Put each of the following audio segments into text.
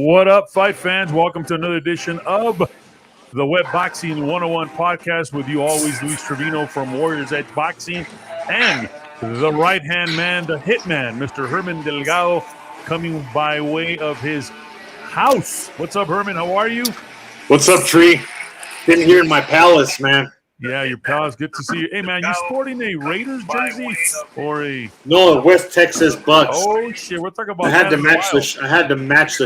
What up, fight fans? Welcome to another edition of the Web Boxing 101 podcast with you always, Luis Trevino from Warriors Edge Boxing, and the right-hand man, the hitman, Mr. Herman Delgado, coming by way of his house. What's up, Herman? How are you? What's up, Tree? Been here in my palace, man. Yeah, your pals. Good to see you. Hey, man, you sporting a Raiders jersey or a? No, West Texas Bucks. Oh shit, we're talking about. I had to match the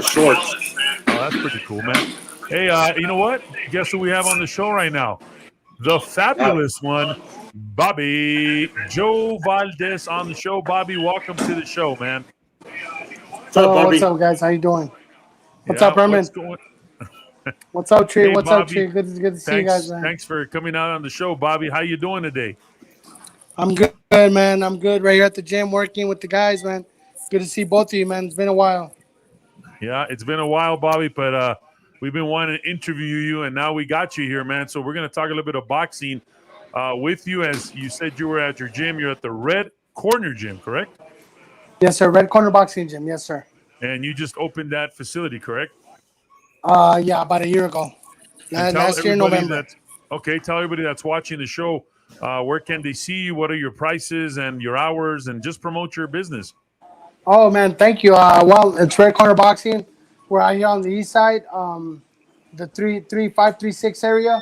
shorts. Oh, that's pretty cool, man. Hey, you know what? Guess who we have on the show right now? The fabulous one, Bobby Joe Valdez on the show. Bobby, welcome to the show, man. What's up, Bobby? What's up, guys? How you doing? What's up, Herman? What's up, Tree? Hey, what's Bobby. up, Tree? Good to see you guys, man. Thanks for coming out on the show, Bobby. How you doing today? I'm good, man. I'm good. Right here at the gym working with the guys, man. Good to see both of you, man. It's been a while. Yeah, it's been a while, Bobby, but we've been wanting to interview you, and now we got you here, man. So we're going to talk a little bit of boxing with you. As you said, you were at your gym. You're at the Red Corner Gym, correct? Yes, sir. Red Corner Boxing Gym. Yes, sir. And you just opened that facility, correct? Yeah, about a year ago. Last year, November. Tell everybody that's watching the show, where can they see you? What are your prices and your hours? And just promote your business. Oh, man, thank you. Well, it's Red Corner Boxing. We're out here on the east side, the 33536 area.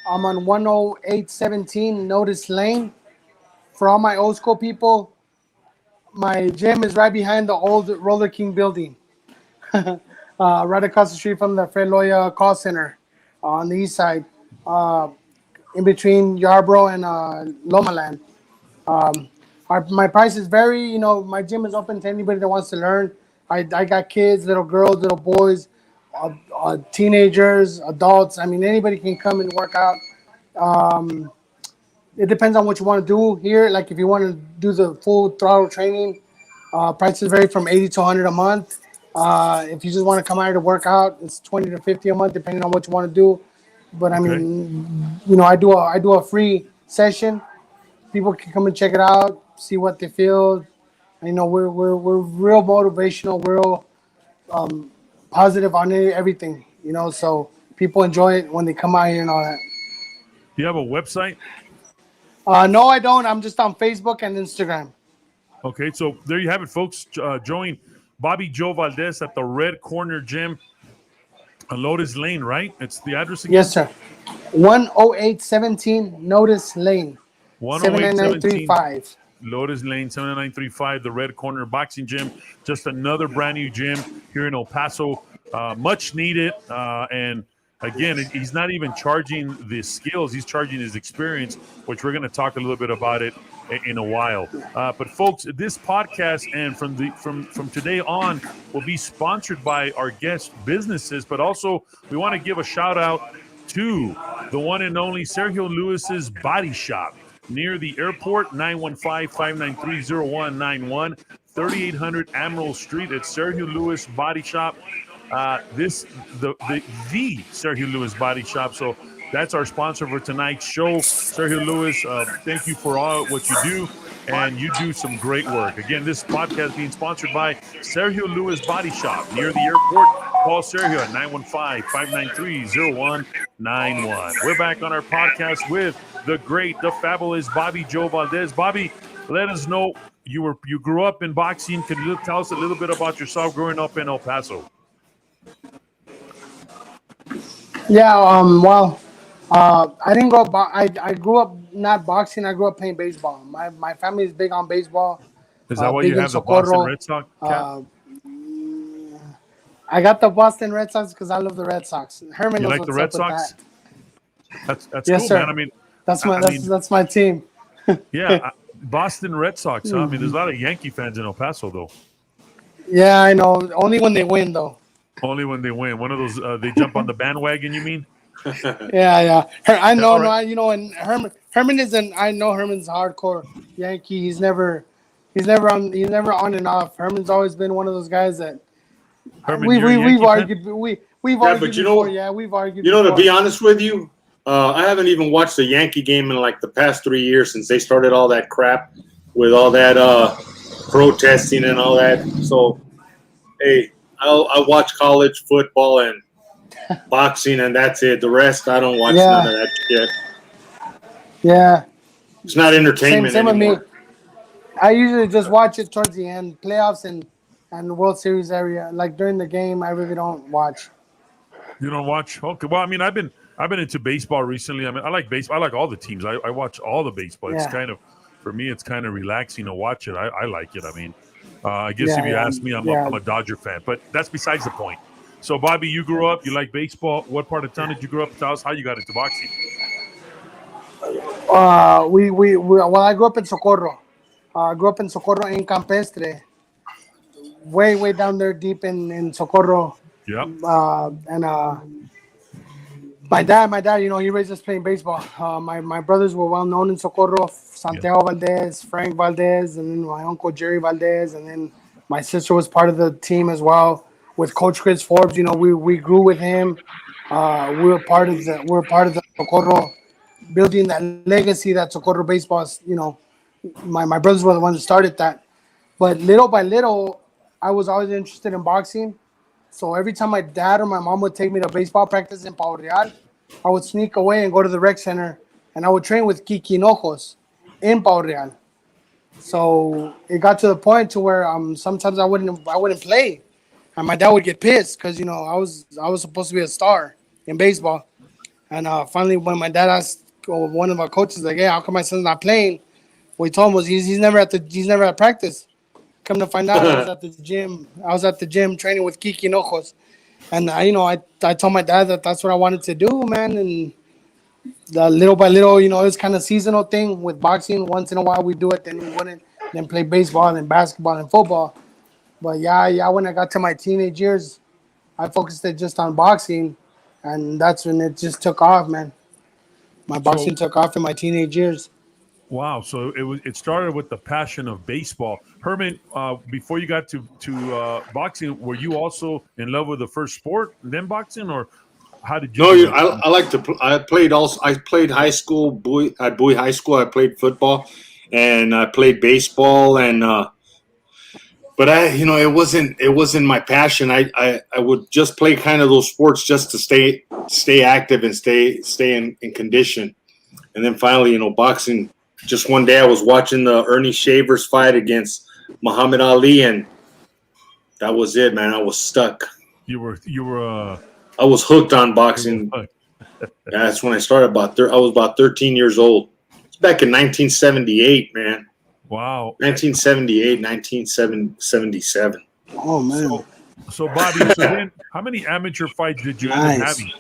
I'm on 10817 Notice Lane. For all my old school people, my gym is right behind the old Roller King building. Right across the street from the Fred Loya call center on the east side, in between Yarborough and Lomaland. My prices vary. My gym is open to anybody that wants to learn. I got kids, little girls, little boys, teenagers, adults. I mean, anybody can come and work out. It depends on what you want to do here. Like if you want to do the full throttle training, prices vary from $80 to $100 a month. If you just want to come out here to work out, it's $20 to $50 a month, depending on what you want to do. But I mean, I do a free session. People can come and check it out, see what they feel. We're real motivational, real positive on everything. So people enjoy it when they come out here and all that. Do you have a website? No, I don't. I'm just on Facebook and Instagram. Okay, so there you have it, folks. Join Bobby Joe Valdez at the Red Corner Gym on Lotus Lane, right? It's the address again? Yes, sir. 10817 Notice Lane. 79935. Lotus Lane, 79935, the Red Corner Boxing Gym. Just another brand new gym here in El Paso. Much needed. And again, he's not even charging the skills. He's charging his experience, which we're going to talk a little bit about it in a while. But folks, this podcast and from today on will be sponsored by our guest businesses, but also we want to give a shout out to the one and only Sergio Lewis's Body Shop near the airport, 915-593-0191, 3800 Admiral Street at Sergio Lewis Body Shop. The Sergio Lewis Body Shop. So that's our sponsor for tonight's show. Sergio Lewis, thank you for all what you do, and you do some great work. Again, this podcast being sponsored by Sergio Lewis Body Shop near the airport. Call Sergio at 915-593-0191. We're back on our podcast with the great, the fabulous Bobby Joe Valdez. Bobby, let us know, you grew up in boxing. Can you tell us a little bit about yourself growing up in El Paso? Yeah, I didn't grow up. I grew up not boxing. I grew up playing baseball. My family is big on baseball. Is that why you have the Boston Red Sox cap? I got the Boston Red Sox because I love the Red Sox. Herman you knows like the what's Red up Sox? With that. That's yes, cool, sir. man. I mean, that's my team. Yeah, Boston Red Sox. Huh? I mean, there's a lot of Yankee fans in El Paso, though. Yeah, I know. Only when they win, though. Only when they win. One of those, they jump on the bandwagon, you mean? Yeah. I know, right. and Herman isn't. I know Herman's hardcore Yankee. He's never on and off. Herman's always been one of those guys that Herman, we've argued. We've argued before. We've argued. To be honest with you, I haven't even watched a Yankee game in like the past 3 years since they started all that crap with all that protesting and all that. So, hey, I watch college football and boxing, and that's it. The rest, I don't watch Yeah. none of that shit. Yeah. It's not entertainment Same with me. anymore. I usually just watch it towards the end, playoffs and World Series area. Like during the game, I really don't watch. You don't watch? Okay. Well, I mean, I've been into baseball recently. I mean, I like baseball. I like all the teams. I watch all the baseball. It's Yeah. kind of, for me, it's kind of relaxing to watch it. I like it. I mean, I guess if Yeah, you yeah, ask me, I'm yeah. a Dodger fan, but that's besides the point. So, Bobby, you grew up. You like baseball. What part of town did you grow up? Tell us how you got into boxing. Well, I grew up in Socorro. I grew up in Socorro in Campestre, way down there deep in Socorro. Yep. And my dad, he raised us playing baseball. My brothers were well known in Socorro, Santiago Valdez, Frank Valdez, and then my uncle Jerry Valdez, and then my sister was part of the team as well with Coach Chris Forbes. We grew with him. We were part of the Socorro building that legacy that Socorro baseball is. My brothers were the ones that started that. But little by little, I was always interested in boxing. So every time my dad or my mom would take me to baseball practice in Pau Real, I would sneak away and go to the rec center, and I would train with Kiki Hinojos in Pau Real. So it got to the point to where sometimes I wouldn't play, and my dad would get pissed because I was supposed to be a star in baseball. And finally, when my dad asked one of our coaches, like, "Hey, how come my son's not playing?" What he told him was he's never at practice. Come to find out, I was at the gym. I was at the gym training with Kiki Hinojos. And I told my dad that that's what I wanted to do, man. And little by little, it was kind of seasonal thing with boxing. Once in a while we do it, then we wouldn't. Then play baseball and basketball and football. But yeah, when I got to my teenage years, I focused it just on boxing, and that's when it just took off, man. My So, boxing took off in my teenage years. wow. So it started with the passion of baseball. Herman, before you got to boxing, were you also in love with the first sport, then boxing, or how did you No, get into it? I like to. I played also. I played high school. At Bowie High School, I played football, and I played baseball. And but it wasn't my passion. I would just play kind of those sports just to stay active and stay in condition. And then finally, boxing. Just one day, I was watching the Ernie Shavers fight against Muhammad Ali, and that was it, man. I was stuck. You were I was hooked on you were boxing. hooked. That's when I started. I was about 13 years old. It's back in 1978, man. Wow. 1978, 1977. Oh man, So Bobby, so then how many amateur fights did you end up nice. having?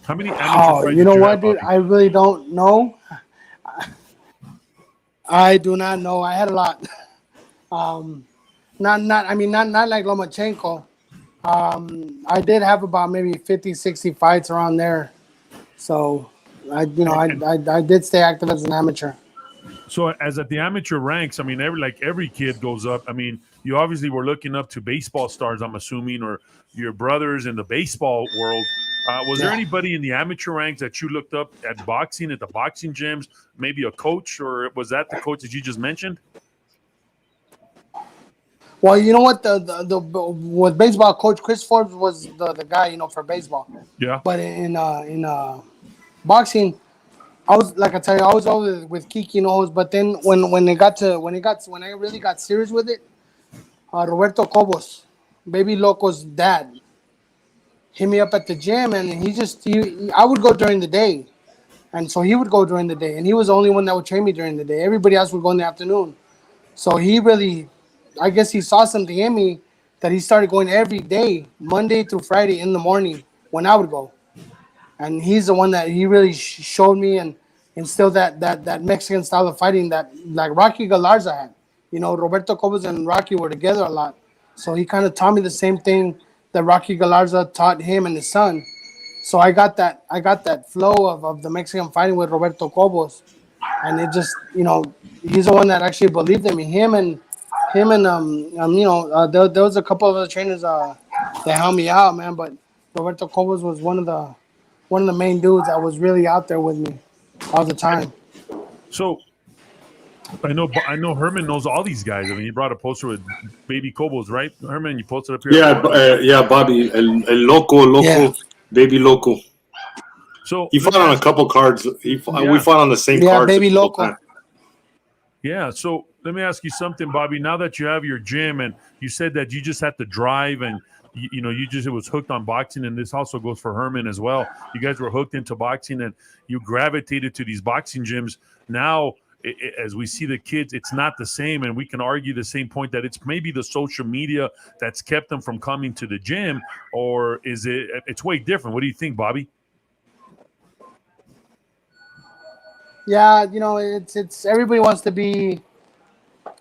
How many amateur Oh, fights you did know you what, have, dude? Bobby? I really don't know. I do not know. I had a lot. Not. I mean, not like Lomachenko. I did have about maybe 50, 60 fights around there. So, I did stay active as an amateur. So as at the amateur ranks, I mean, every kid goes up. I mean, you obviously were looking up to baseball stars, I'm assuming, or your brothers in the baseball world. Was there Yeah. anybody in the amateur ranks that you looked up at boxing, at the boxing gyms? Maybe a coach, or was that the coach that you just mentioned? Well, you know what? With baseball, Coach Chris Forbes was the guy, for baseball. Yeah. But in boxing, I was like I tell you, I was always with Kiki Knows, but then when I really got serious with it, Roberto Cobos, Baby Loco's dad, hit me up at the gym, and I would go during the day, and so he would go during the day, and he was the only one that would train me during the day. Everybody else would go in the afternoon. So he really, I guess he saw something in me that he started going every day, Monday through Friday in the morning when I would go. And he's the one that he really showed me and instilled that Mexican style of fighting that like Rocky Galarza had. Roberto Cobos and Rocky were together a lot, so he kind of taught me the same thing that Rocky Galarza taught him and his son. So I got that flow of the Mexican fighting with Roberto Cobos, and it just he's the one that actually believed in me. There was a couple of other trainers that helped me out, man, but Roberto Cobos was one of the main dudes that was really out there with me all the time. So I know Herman knows all these guys. I mean, he brought a poster with baby Cobos, right? Herman, you posted up here. Yeah, yeah, Bobby, el Yeah. loco, baby loco. So He let fought me on a ask. couple cards. We Yeah, fought on the same Yeah, cards a baby couple loco. times. yeah. So let me ask you something, Bobby. Now that you have your gym, and you said that you just had to drive, and you know, you just it was hooked on boxing, and this also goes for Herman as well. You guys were hooked into boxing, and you gravitated to these boxing gyms. Now, as we see the kids, it's not the same, and we can argue the same point that it's maybe the social media that's kept them from coming to the gym, or is it? It's way different. What do you think, Bobby? Yeah, it's everybody wants to be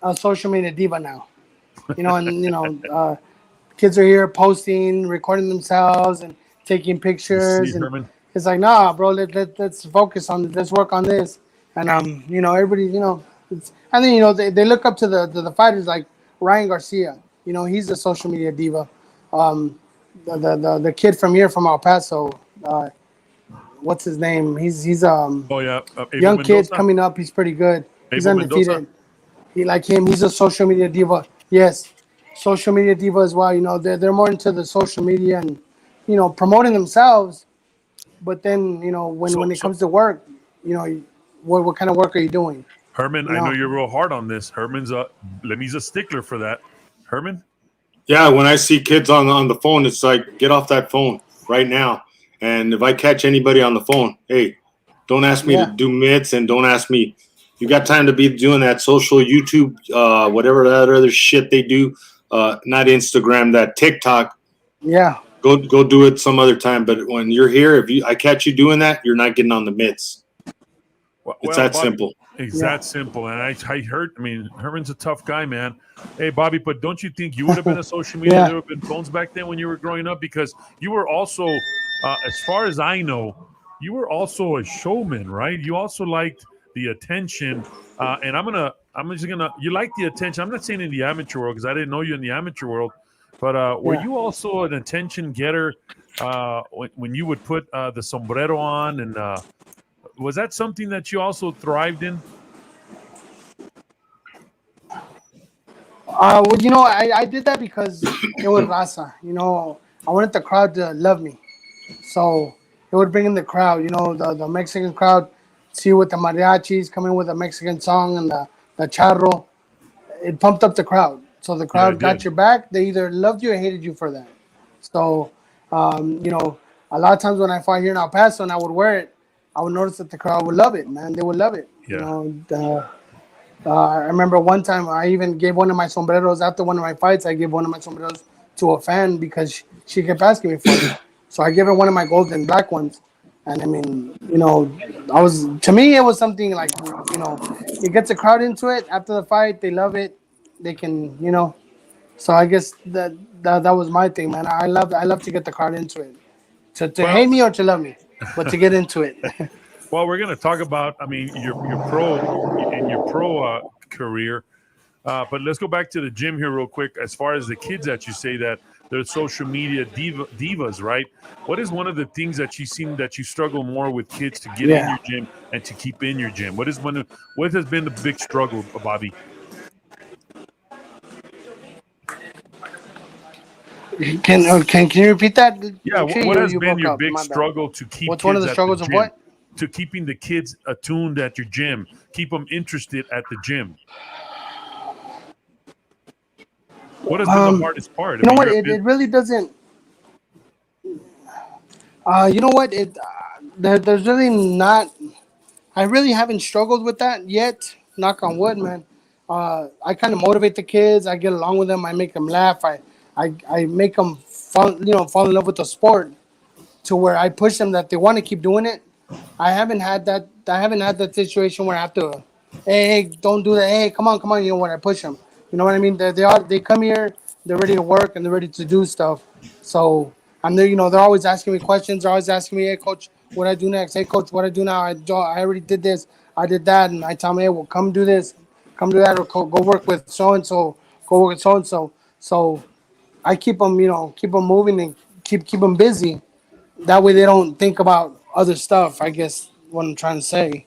a social media diva now. And kids are here posting, recording themselves, and taking You see, pictures, and Herman? it's like, nah, bro, let's focus on this, let's work on this, and everybody, and then they look up to the fighters like Ryan Garcia. He's a social media diva. The kid from here from El Paso, what's his name? He's Oh yeah, Abel young kid Mendoza. coming up. He's pretty good. He's Abel Mendoza. undefeated. He like him. He's a social media diva. Yes, social media diva as well. They're more into the social media and promoting themselves. But then when it So comes to work, you know, what kind of work are you doing? Herman, You I know know. you're real hard on this. Herman's a Lemmy's a stickler for that. Herman, Yeah, when I see kids on the phone, it's like, get off that phone right now. And if I catch anybody on the phone, hey, don't ask me to Yeah. do mitts and don't ask me. You got time to be doing that social YouTube, whatever that other shit they do, not Instagram, that TikTok. Yeah. Go do it some other time. But when you're here, if I catch you doing that, you're not getting on the mitts. It's well, that Bobby, simple. it's Yeah. that simple. And I heard. I mean, Herman's a tough guy, man. Hey, Bobby, but don't you think you would have been a social media? Yeah. There would have been phones back then when you were growing up because you were also, as far as I know, you were also a showman, right? You also liked the attention. And I'm just gonna. You like the attention. I'm not saying in the amateur world because I didn't know you in the amateur world. But were Yeah. you also an attention getter when you would put the sombrero on and was that something that you also thrived in? Well, I did that because it was raza. I wanted the crowd to love me. So it would bring in the crowd, the Mexican crowd, see with the mariachis coming with a Mexican song and the charro. It pumped up the crowd. So the Yeah, it crowd got did. your back. They either loved you or hated you for that. So, a lot of times when I fought here in El Paso and I would wear it, I would notice that the crowd would love it, man. They would love it. Yeah. I remember one time I even gave one of my sombreros after one of my fights. I gave one of my sombreros to a fan because she kept asking me for it. So I gave her one of my golden black ones. And I mean, to me, it was something like, it gets the crowd into it after the fight. They love it. They can, So I guess that was my thing, man. I love to get the crowd into it. To Well, hate me or to love me, but to get into it. well, we're going to talk about. I mean, your pro in your pro career, but let's go back to the gym here real quick. As far as the kids that you say that they're social media divas, right? What is one of the things that you seen that you struggle more with kids to get in Yeah. your gym and to keep in your gym? What has been the big struggle, Bobby? Can you repeat that? Yeah, Sure, what has you been broke your up. big My bad. struggle to keep What's one of kids the at the struggles of gym? what? To keeping the kids attuned at your gym, keep them interested at the gym. What has been the hardest part? I You know mean, what? you're a It really doesn't. You know what? There's really not. I really haven't struggled with that yet. Knock on wood, man. I kind of motivate the kids. I get along with them. I make them laugh. I make them fall in love with the sport to where I push them that they want to keep doing it. I haven't had that. I haven't had that situation where I have to, hey, don't do that. Hey, come on, come on. When I push them, you know what I mean. They come here. They're ready to work and they're ready to do stuff. So I'm there. They're always asking me questions. They're always asking me, hey, coach, what I do next? Hey, coach, what I do now? I already did this. I did that, and I tell them, hey, well, come do this, come do that, or go work with so and so. Go work with so and so. So I keep them, keep them moving and keep them busy. That way they don't think about other stuff. I guess what I'm trying to say.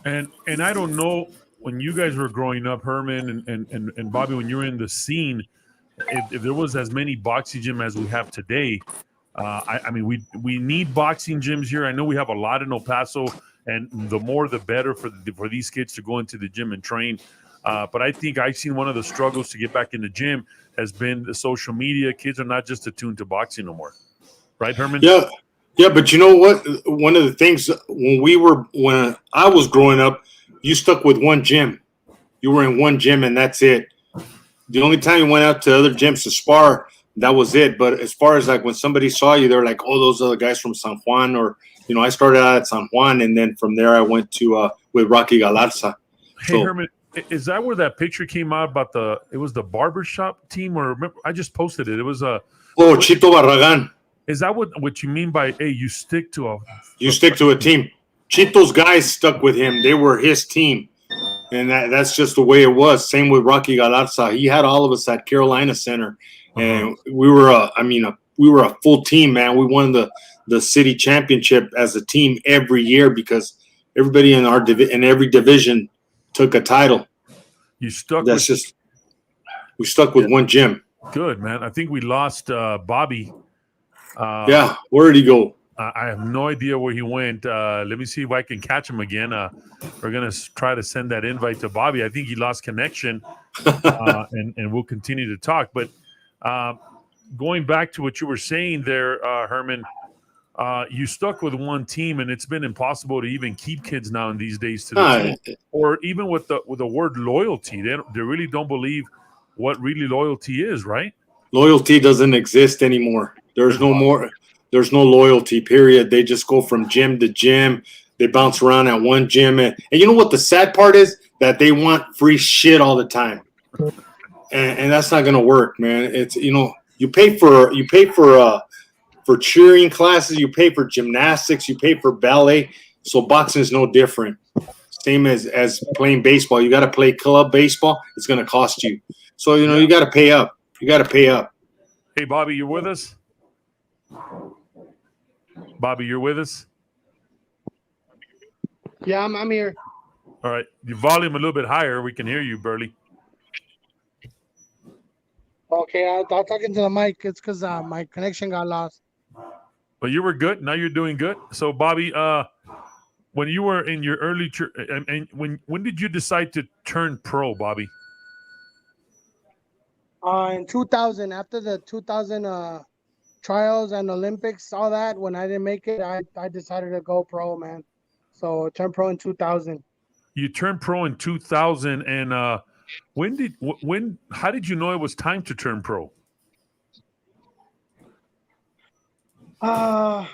and I don't know. when you guys were growing up, Herman and Bobby, when you were in the scene, if there was as many boxing gym as we have today, I mean, we need boxing gyms here. I know we have a lot in El Paso, and the more the better for these kids to go into the gym and train. But I think I've seen one of the struggles to get back in the gym has been the social media. Kids are not just attuned to boxing no more, right, Herman? Yeah, yeah. But you know what? One of the things when I was growing up, you stuck with one gym. You were in one gym, and that's it. The only time you went out to other gyms to spar, that was it. But as far as like when somebody saw you, they're like, "Oh, those are the guys from San Juan," or I started out at San Juan, and then from there I went to with Rocky Galarza. Hey, Herman, is that where that picture came out about it was the barbershop team, or remember, I just posted it. It was Chito Barragan. Is that what you mean by, hey, you stick to a team? Chito's guys stuck with him. They were his team. And that's just the way it was. Same with Rocky Galarza. He had all of us at Carolina Center. And we were a full team, man. We won the city championship as a team every year because everybody in in every division took a title. You stuck. We stuck with one gym. Good, man. I think we lost Bobby. Yeah, where did he go? I have no idea where he went. Let me see if I can catch him again. We're gonna try to send that invite to Bobby. I think he lost connection, and we'll continue to talk. But going back to what you were saying there, Herman, you stuck with one team, and it's been impossible to even keep kids now in these days to the team. Or even with the word loyalty. They really don't believe what really loyalty is, right? Loyalty doesn't exist anymore. There's no more. There's no loyalty, period. They just go from gym to gym. They bounce around at one gym. And you know what the sad part is? That they want free shit all the time. And that's not going to work, man. It's, you pay for cheering classes. You pay for gymnastics. You pay for ballet. So boxing is no different. Same as playing baseball. You got to play club baseball. It's going to cost you. So, you got to pay up. You got to pay up. Hey, Bobby, you with us? Bobby, you're with us? Yeah, I'm here. All right. Your volume a little bit higher. We can hear you, Burley. Okay, I was talking to the mic. It's because my connection got lost. But you were good. Now you're doing good. So, Bobby, when you were in your early and when did you decide to turn pro, Bobby? In 2000, after the 2000 trials and Olympics, all that, when I didn't make it, I decided to go pro, man. So turned pro in 2000. You turned pro in 2000, and how did you know it was time to turn pro? You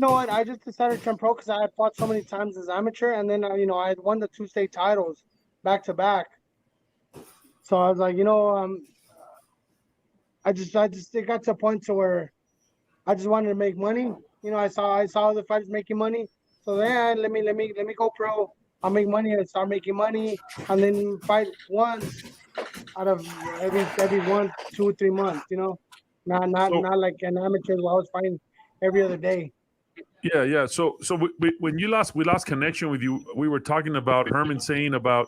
know what? I just decided to turn pro because I had fought so many times as amateur, and then I had won the 2 state titles back to back. So I was like, it got to a point to where I just wanted to make money. I saw other fighters making money. So then let me go pro. I'll make money and start making money, and then fight once out of every 1, 2, 3 months. Not like an amateur where I was fighting every other day. Yeah. So when we lost connection with you, we were talking about Herman saying about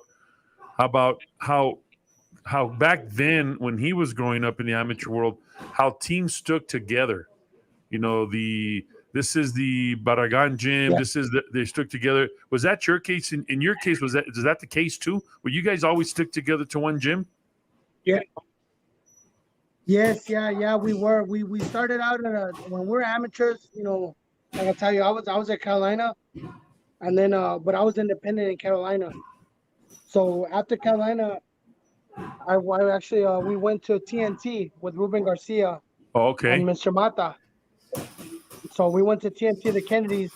how back then when he was growing up in the amateur world, how teams stuck together. This is the Barragan gym. Yeah. They stuck together. Was that your case? In your case, is that the case too? Were you guys always stick together to one gym? Yeah. Yes, yeah, we were. We started out when we were amateurs. Like I tell you, I was at Carolina, and then but I was independent in Carolina. So after Carolina, I actually we went to TNT with Ruben Garcia. Oh, okay. And Mr. Mata. So we went to TNT, the Kennedys,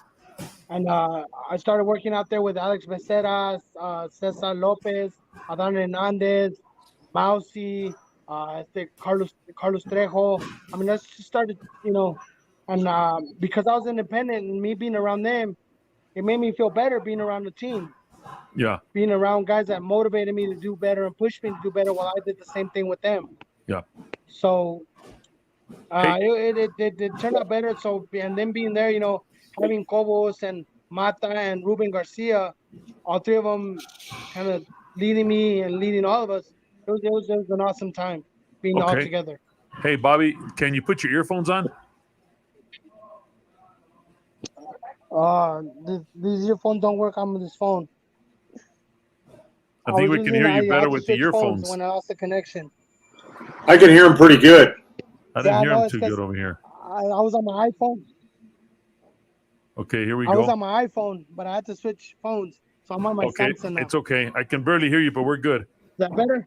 and I started working out there with Alex Becerra, Cesar Lopez, Adan Hernandez, Mousy, Carlos Trejo. I mean, that's just started, and because I was independent and me being around them, it made me feel better being around the team. Yeah. Being around guys that motivated me to do better and pushed me to do better while I did the same thing with them. Yeah. So it turned out better. So, and then being there, having Cobos and Mata and Ruben Garcia, all three of them kind of leading me and leading all of us. It was an awesome time being all Okay. together. Hey, Bobby, can you put your earphones on? These earphones don't work on this phone. I think we can hear you I better had to with the switch phones earphones. when I lost the connection. I can hear him pretty good. I didn't Yeah, hear no, him it's too good because over here. I was on my iPhone. Okay, here we I was go. on my iPhone, but I had to switch phones, so I'm on my Okay, Samsung now. it's okay. I can barely hear you, but we're good. Is that better?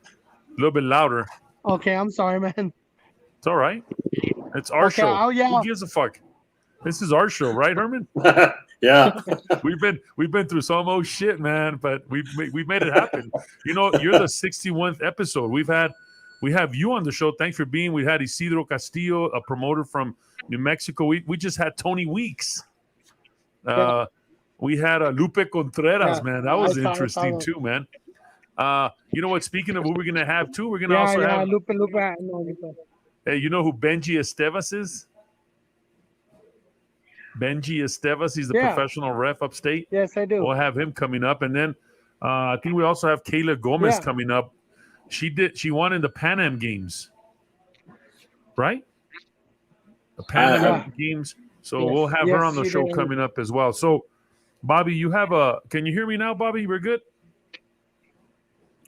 A little bit louder. Okay, I'm sorry, man. It's all right. It's our Okay, show. oh yeah. Who gives a fuck? This is our show, right, Herman? Yeah. We've been through some old shit, man, but we made it happen. You know, you're the 61th episode. We have you on the show. Thanks for being. We had Isidro Castillo, a promoter from New Mexico. We just had Tony Weeks. Yeah. We had Lupe Contreras, Yeah, man. That I was saw interesting them. too, man. You know what? Speaking of who we're gonna have too, we're gonna Yeah, also yeah, have. Lupe, I know Lupe. Hey, you know who Benji Estevas is? Benji Estevas, he's the Yeah. professional ref upstate. Yes, I do. We'll have him coming up, and then I think we also have Kayla Gomez Yeah. coming up. She won in the Pan Am Games, right? The Pan Am Games. So Yes. we'll have her Yes, on the she show did. coming up as well. So, Bobby, you have a. Can you hear me now, Bobby? We're good.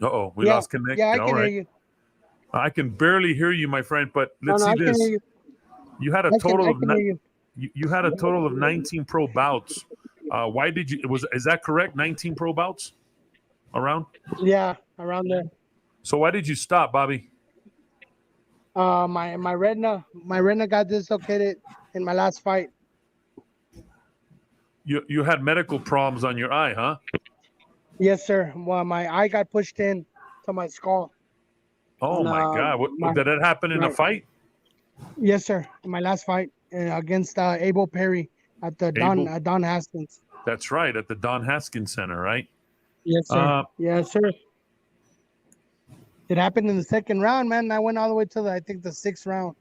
We Yeah. lost connection. Yeah, I All can right. hear you. I can barely hear you, my friend. But No, let's no, see I can this. hear you. You had a I total can of hear you. you had a total of 19 pro bouts. Why did you? Is that correct? 19 pro bouts around. Yeah, around there. So why did you stop, Bobby? My retina got dislocated in my last fight. You had medical problems on your eye, huh? Yes, sir. Well, my eye got pushed in to my skull. Oh And, my God! Did that happen in a fight? Yes, sir. In my last fight against Abel Perry at the Don Haskins. That's right, at the Don Haskins Center, right? Yes, sir. Yes, sir. It happened in the second round, man. I went all the way to I think the 6th round.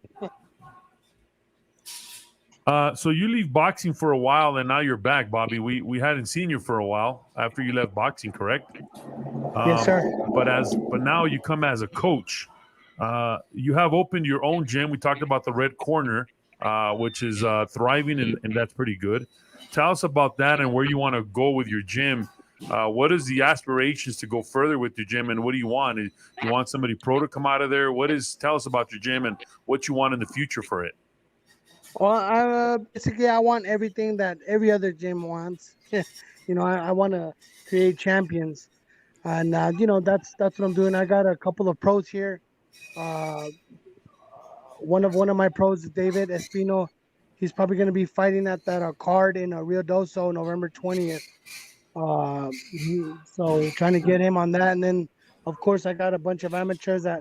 So you leave boxing for a while, and now you're back, Bobby. We hadn't seen you for a while after you left boxing, correct? Yes, sir. But now you come as a coach. You have opened your own gym. We talked about the Red Corner, which is thriving, and that's pretty good. Tell us about that and where you want to go with your gym. What is the aspirations to go further with your gym, and what do you want? You want somebody pro to come out of there? Tell us about your gym and what you want in the future for it. Well, basically, I want everything that every other gym wants. I want to create champions, and that's what I'm doing. I got a couple of pros here. One of my pros is David Espino. He's probably going to be fighting at that card in Rio Doso November 20th. So trying to get him on that, and then of course I got a bunch of amateurs that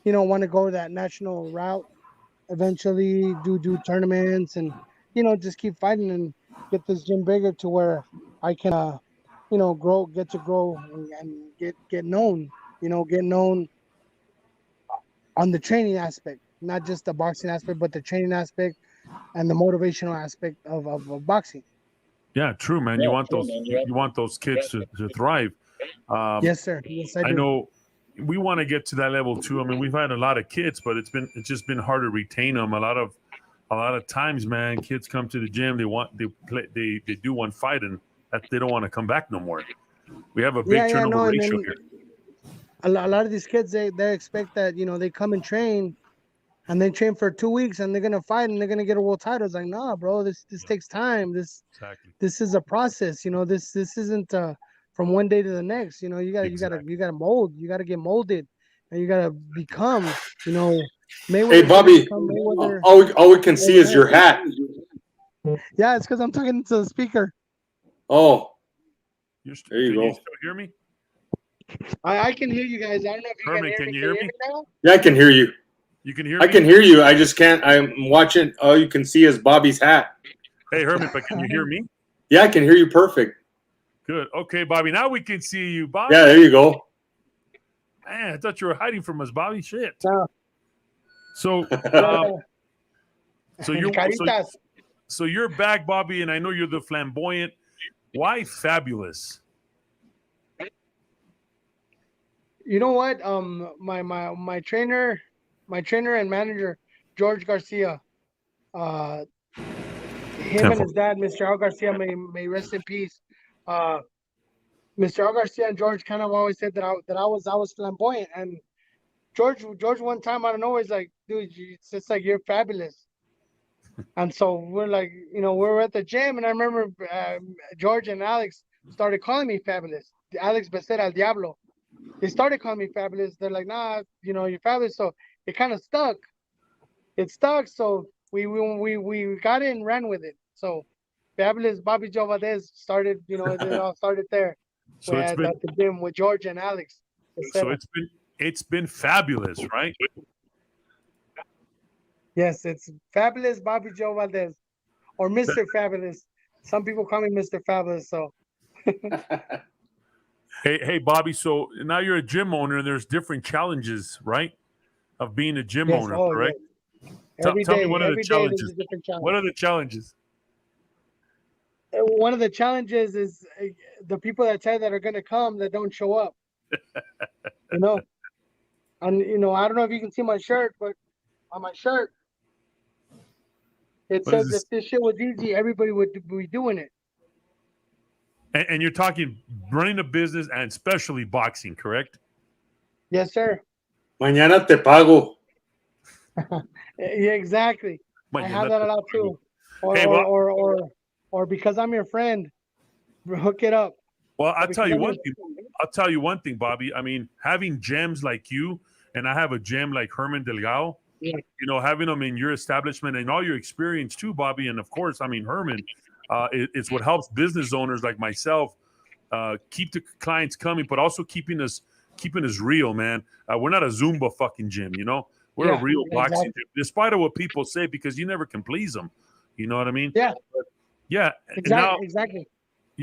want to go that national route. Eventually do tournaments and just keep fighting and get this gym bigger to where I can get to grow and get known, get known on the training aspect, not just the boxing aspect, but the training aspect and the motivational aspect of boxing. Yeah, true, man. You want those kids to thrive. Yes, sir. Yes, I do. I know we want to get to that level too. I mean, we've had a lot of kids, but it's just been hard to retain them. A lot of times, man, kids come to the gym, they do one fight and that they don't want to come back no more. We have a big turnover ratio here. A lot of these kids they expect that they come and train, and they train for 2 weeks and they're gonna fight and they're gonna get a world title. It's like, nah, bro, this takes time. This is a process. This isn't from one day to the next. You gotta mold. You gotta get molded, and you gotta become. Mayweather. Hey, Bobby, all we can see is your hat. Yeah, it's because I'm talking to the speaker. Oh, there you go. You still hear me? I can hear you guys. I don't know if you Herman, can hear me now. Yeah, I can hear you. You can hear me? I can hear you. I just can't. I'm watching. All you can see is Bobby's hat. Hey, Herman, but can you hear me? Yeah, I can hear you perfect. Good. Okay, Bobby. Now we can see you, Bobby. Yeah, there you go. Man, I thought you were hiding from us, Bobby. Shit. No. So you're back, Bobby, and I know you're the flamboyant. Why Fabulous? You know what? My trainer, and manager, George Garcia. Uh, him and Tenfold. his dad, Mr. Al Garcia, may rest in peace. Uh, Mr. Al Garcia and George kind of always said that I was flamboyant, and George one time out of nowhere is like, dude, it's just like you're fabulous. And so we're like, we're at the gym, and I remember George and Alex started calling me fabulous. Alex Becerra, El Diablo. They started calling me fabulous. They're like, nah, you're fabulous. So it kind of stuck. It stuck. So we got it and ran with it. So fabulous Bobby Joe Valdez started. It all started there. So it's At been the gym with George and Alex so Becerra. it's been fabulous, right? Yes, it's fabulous Bobby Joe Valdez, or Mr. Fabulous. Some people call me Mr. Fabulous. So Hey, Bobby. So now you're a gym owner, and there's different challenges, right, of being a gym yes, owner, oh correct? yes. Every Tell me day, one of the every day there's challenges. a different challenge. What are the challenges? One of the challenges is the people that say that are going to come that don't show up. You know, and I don't know if you can see my shirt, but on my shirt it What is says this? if this shit was easy, everybody would be doing it. And you're talking running a business and especially boxing, correct? Yes, sir. Mañana te pago. Yeah, exactly. I have that a lot too. Or Hey, or, well, or or or because I'm your friend, hook it up. well, I'll Because tell you I'm your one thing. I'll tell you one thing, Bobby. I mean, having gems like you, and I have a gem like Herman Delgado. Yeah. Having them in your establishment and all your experience too, Bobby. And of course, I mean, Herman, it's what helps business owners like myself keep the clients coming, but also keeping us real, man. We're not a Zumba fucking gym, We're a Yeah, real boxing exactly. gym, despite of what people say, because you never can please them. You know what I mean? Yeah, Yeah. And now, exactly.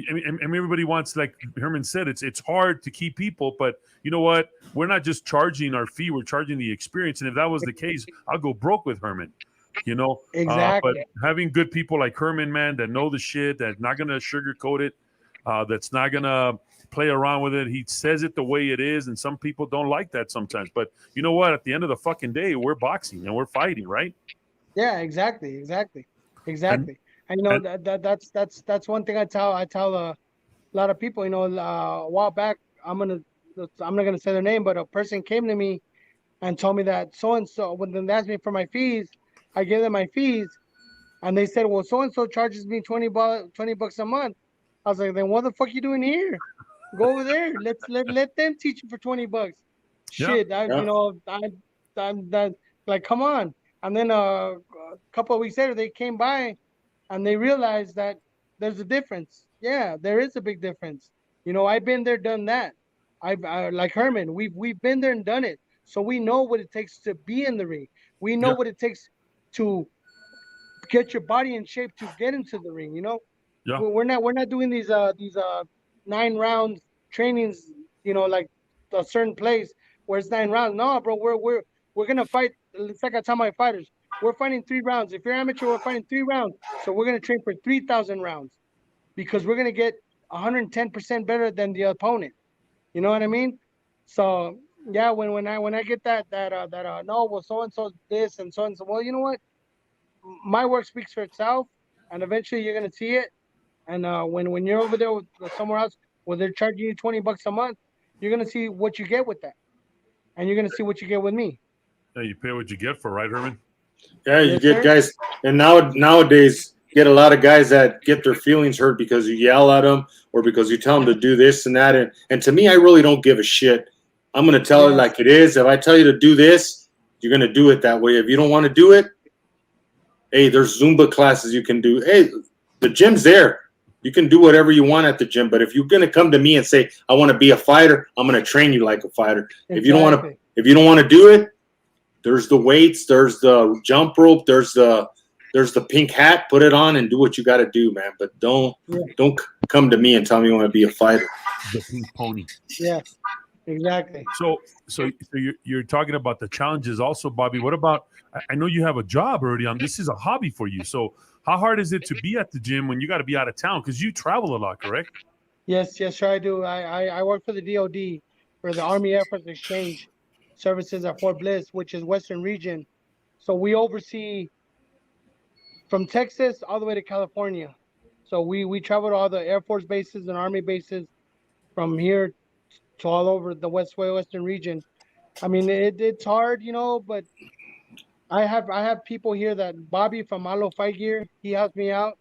I mean, everybody wants, like Herman said, it's hard to keep people, but you know what? We're not just charging our fee; we're charging the experience. And if that was the case, I'll go broke with Herman. But Exactly. having good people like Herman, man, that know the shit, that's not gonna sugarcoat it, that's not gonna play around with it. He says it the way it is, and some people don't like that sometimes. But you know what? At the end of the fucking day, we're boxing and we're fighting, right? Yeah, exactly. And And and that's one thing I tell a lot of people. A while back, I'm not gonna say their name, but a person came to me and told me that so and so, when they asked me for my fees, I gave them my fees, and they said, well, so and so charges me $20 a month. I was like, then what the fuck you doing here? Go over there. Let them teach you for $20. yeah, Shit, Yeah. I'm that, like, come on. And then a couple of weeks later, they came by and they realized that there's a difference. Yeah, there is a big difference. I've been there, done that. Like Herman, we've been there and done it. So we know what it takes to be in the ring. We know yeah, what it takes to get your body in shape to get into the ring. yeah. We're not doing these 9 round trainings. Like a certain place where it's 9 rounds. No, bro, we're gonna fight. It's like I tell my fighters, we're fighting 3 rounds. If you're amateur, we're fighting 3 rounds. So we're gonna train for 3,000 rounds because we're gonna get 110% better than the opponent. You know what I mean? So yeah, when I get that no, well, so and so this and so, well, you know what? My work speaks for itself, and eventually you're gonna see it. And when you're over there with somewhere else where they're charging you $20 a month, you're gonna see what you get with that, and you're gonna see what you get with me. Yeah, you pay what you get for, right, Herman? Yeah, you Yes, get sir. guys, and nowadays get a lot of guys that get their feelings hurt because you yell at them or because you tell them to do this and that. And to me, I really don't give a shit. I'm gonna tell it Yes. like it is. If I tell you to do this, you're gonna do it that way. If you don't want to do it, hey, there's Zumba classes you can do. Hey, the gym's there. You can do whatever you want at the gym. But if you're gonna come to me and say, I want to be a fighter, I'm gonna train you like a fighter. If you don't want to, Exactly. if you don't want to do it, there's the weights, there's the jump rope, there's the pink hat. Put it on and do what you got to do, man. But don't Yeah. don't come to me and tell me you want to be a fighter. The pink pony. Yeah. Exactly. So you're talking about the challenges also, Bobby. What about? I know you have a job already on. This is a hobby for you. So how hard is it to be at the gym when you got to be out of town because you travel a lot, correct? Yes, sure I do. I work for the DoD, for the Army Air Force Exchange services at Fort Bliss, which is Western Region. So we oversee from Texas all the way to California. So we travel to all the Air Force bases and Army bases from here to all over the Western region. I mean, it's hard, but I have people here that Bobby from Malo Fight Gear, he helps me out.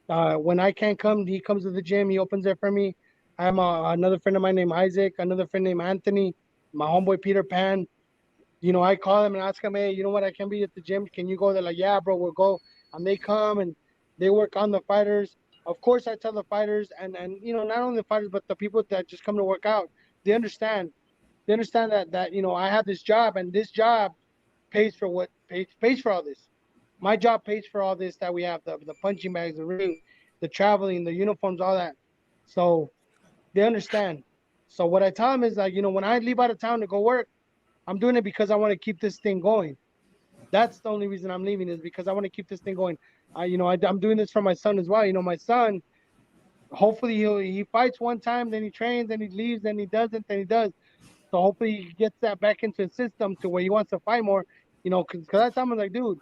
When I can't come, he comes to the gym. He opens it for me. I have another friend of mine named Isaac, another friend named Anthony, my homeboy Peter Pan. I call them and ask them, hey, you know what? I can be at the gym. Can you go? They're like, yeah, bro, we'll go. And they come and they work on the fighters. Of course, I tell the fighters and not only the fighters, but the people that just come to work out. They understand. They understand that I have this job and this job pays for what pays for all this. My job pays for all this that we have the punching bags, the ring, the traveling, the uniforms, all that. So they understand. So what I tell them is like, when I leave out of town to go work, I'm doing it because I want to keep this thing going. That's the only reason I'm leaving is because I want to keep this thing going. I'm doing this for my son as well. My son, hopefully he fights one time, then he trains, then he leaves, then he doesn't, then he does. So hopefully he gets that back into the system to where he wants to fight more. Because I tell him like, dude,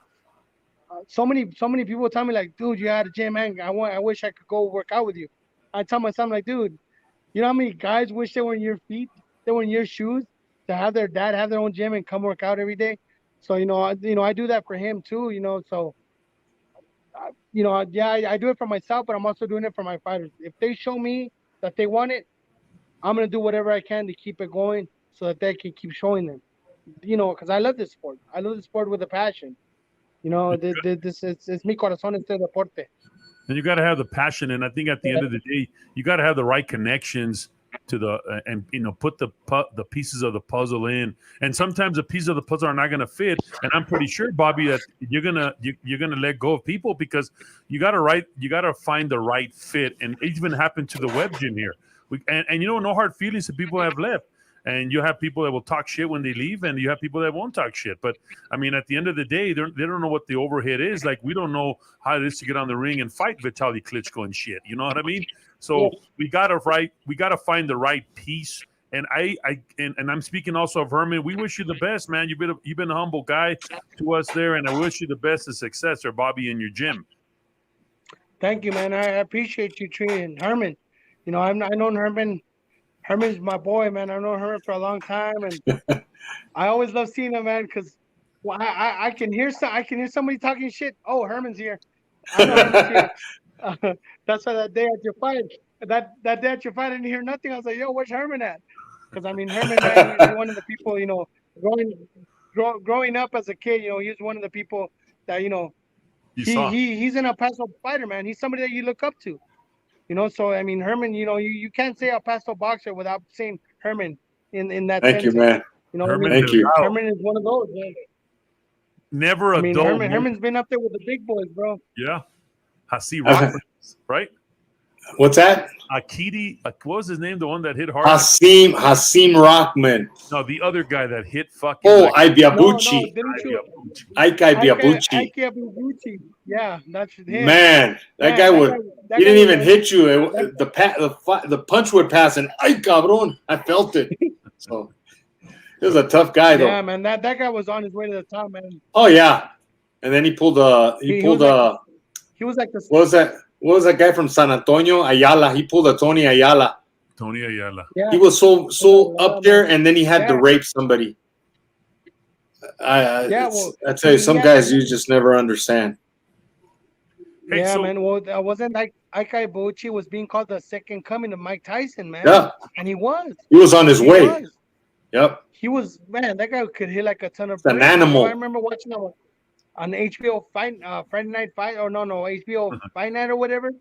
so many people tell me like, dude, you had a gym, man. I wish I could go work out with you. I tell my son like, dude, you know how many guys wish they were in your feet, they were in your shoes, to have their dad have their own gym and come work out every day. So I do that for him too. So yeah, I do it for myself, but I'm also doing it for my fighters. If they show me that they want it, I'm gonna do whatever I can to keep it going so that they can keep showing them. Because I love this sport. I love the sport with a passion. This it's mi corazón este deporte. And you got to have the passion, and I think at the end of the day, you got to have the right connections to and put the pieces of the puzzle in. And sometimes the pieces of the puzzle are not going to fit. And I'm pretty sure, Bobby, that you're gonna let go of people because you got to find the right fit. And it even happened to the web gym here. And no hard feelings that people have left. And you have people that will talk shit when they leave, and you have people that won't talk shit. But I mean, at the end of the day, they don't know what the overhead is. Like, we don't know how it is to get on the ring and fight Vitaly Klitschko and shit. You know what I mean? So we gotta find the right piece. And I'm speaking also of Herman. We wish you the best, man. You've been a humble guy to us there, and I wish you the best of success, there, Bobby, in your gym. Thank you, man. I appreciate you treating Herman. I've known Herman. Herman's my boy, man. I've known Herman for a long time, and I always love seeing him, man, because I can hear somebody talking shit. Oh, Herman's here. I know Herman's here. That's why that day at your fight, that day at your fight, I didn't hear nothing. I was like, yo, where's Herman at? Because I mean, Herman, man, he's one of the people, growing up as a kid, he was one of the people that he's an El Paso fighter, man. He's somebody that you look up to. So I mean, Herman, you can't say El Paso boxer without saying Herman in that Thank sentence. you, man. Thank you. Herman is one of those, man. Never a dull. Herman's been up there with the big boys, bro. Yeah. Hasi Rock, right? What's that? Akidi, what was his name? The one that hit hard? Hasim Rockman. No, the other guy that hit fucking. Ibiabuchi. Ike Ibiabuchi. Yeah, that's him. Man, that guy he didn't even hit you. The punch would pass, and ay cabrón, I felt it. So he was a tough guy, though. Yeah, man, that guy was on his way to the top, man. Oh yeah, and then he was like the. What was that guy from San Antonio? Ayala. He pulled a Tony Ayala. Tony Ayala. Yeah. He was so up there, and then he had to rape somebody. I tell you, some guys you just never understand. Hey, man. Well, wasn't like Ike Ibuchi was being called the second coming of Mike Tyson, man. Yeah, and he was. He was on his way. Yep. He was, man. That guy could hit like a ton of. An animal. I remember watching him on HBO Fight, Friday Night Fight, or no, HBO Fight Night or whatever.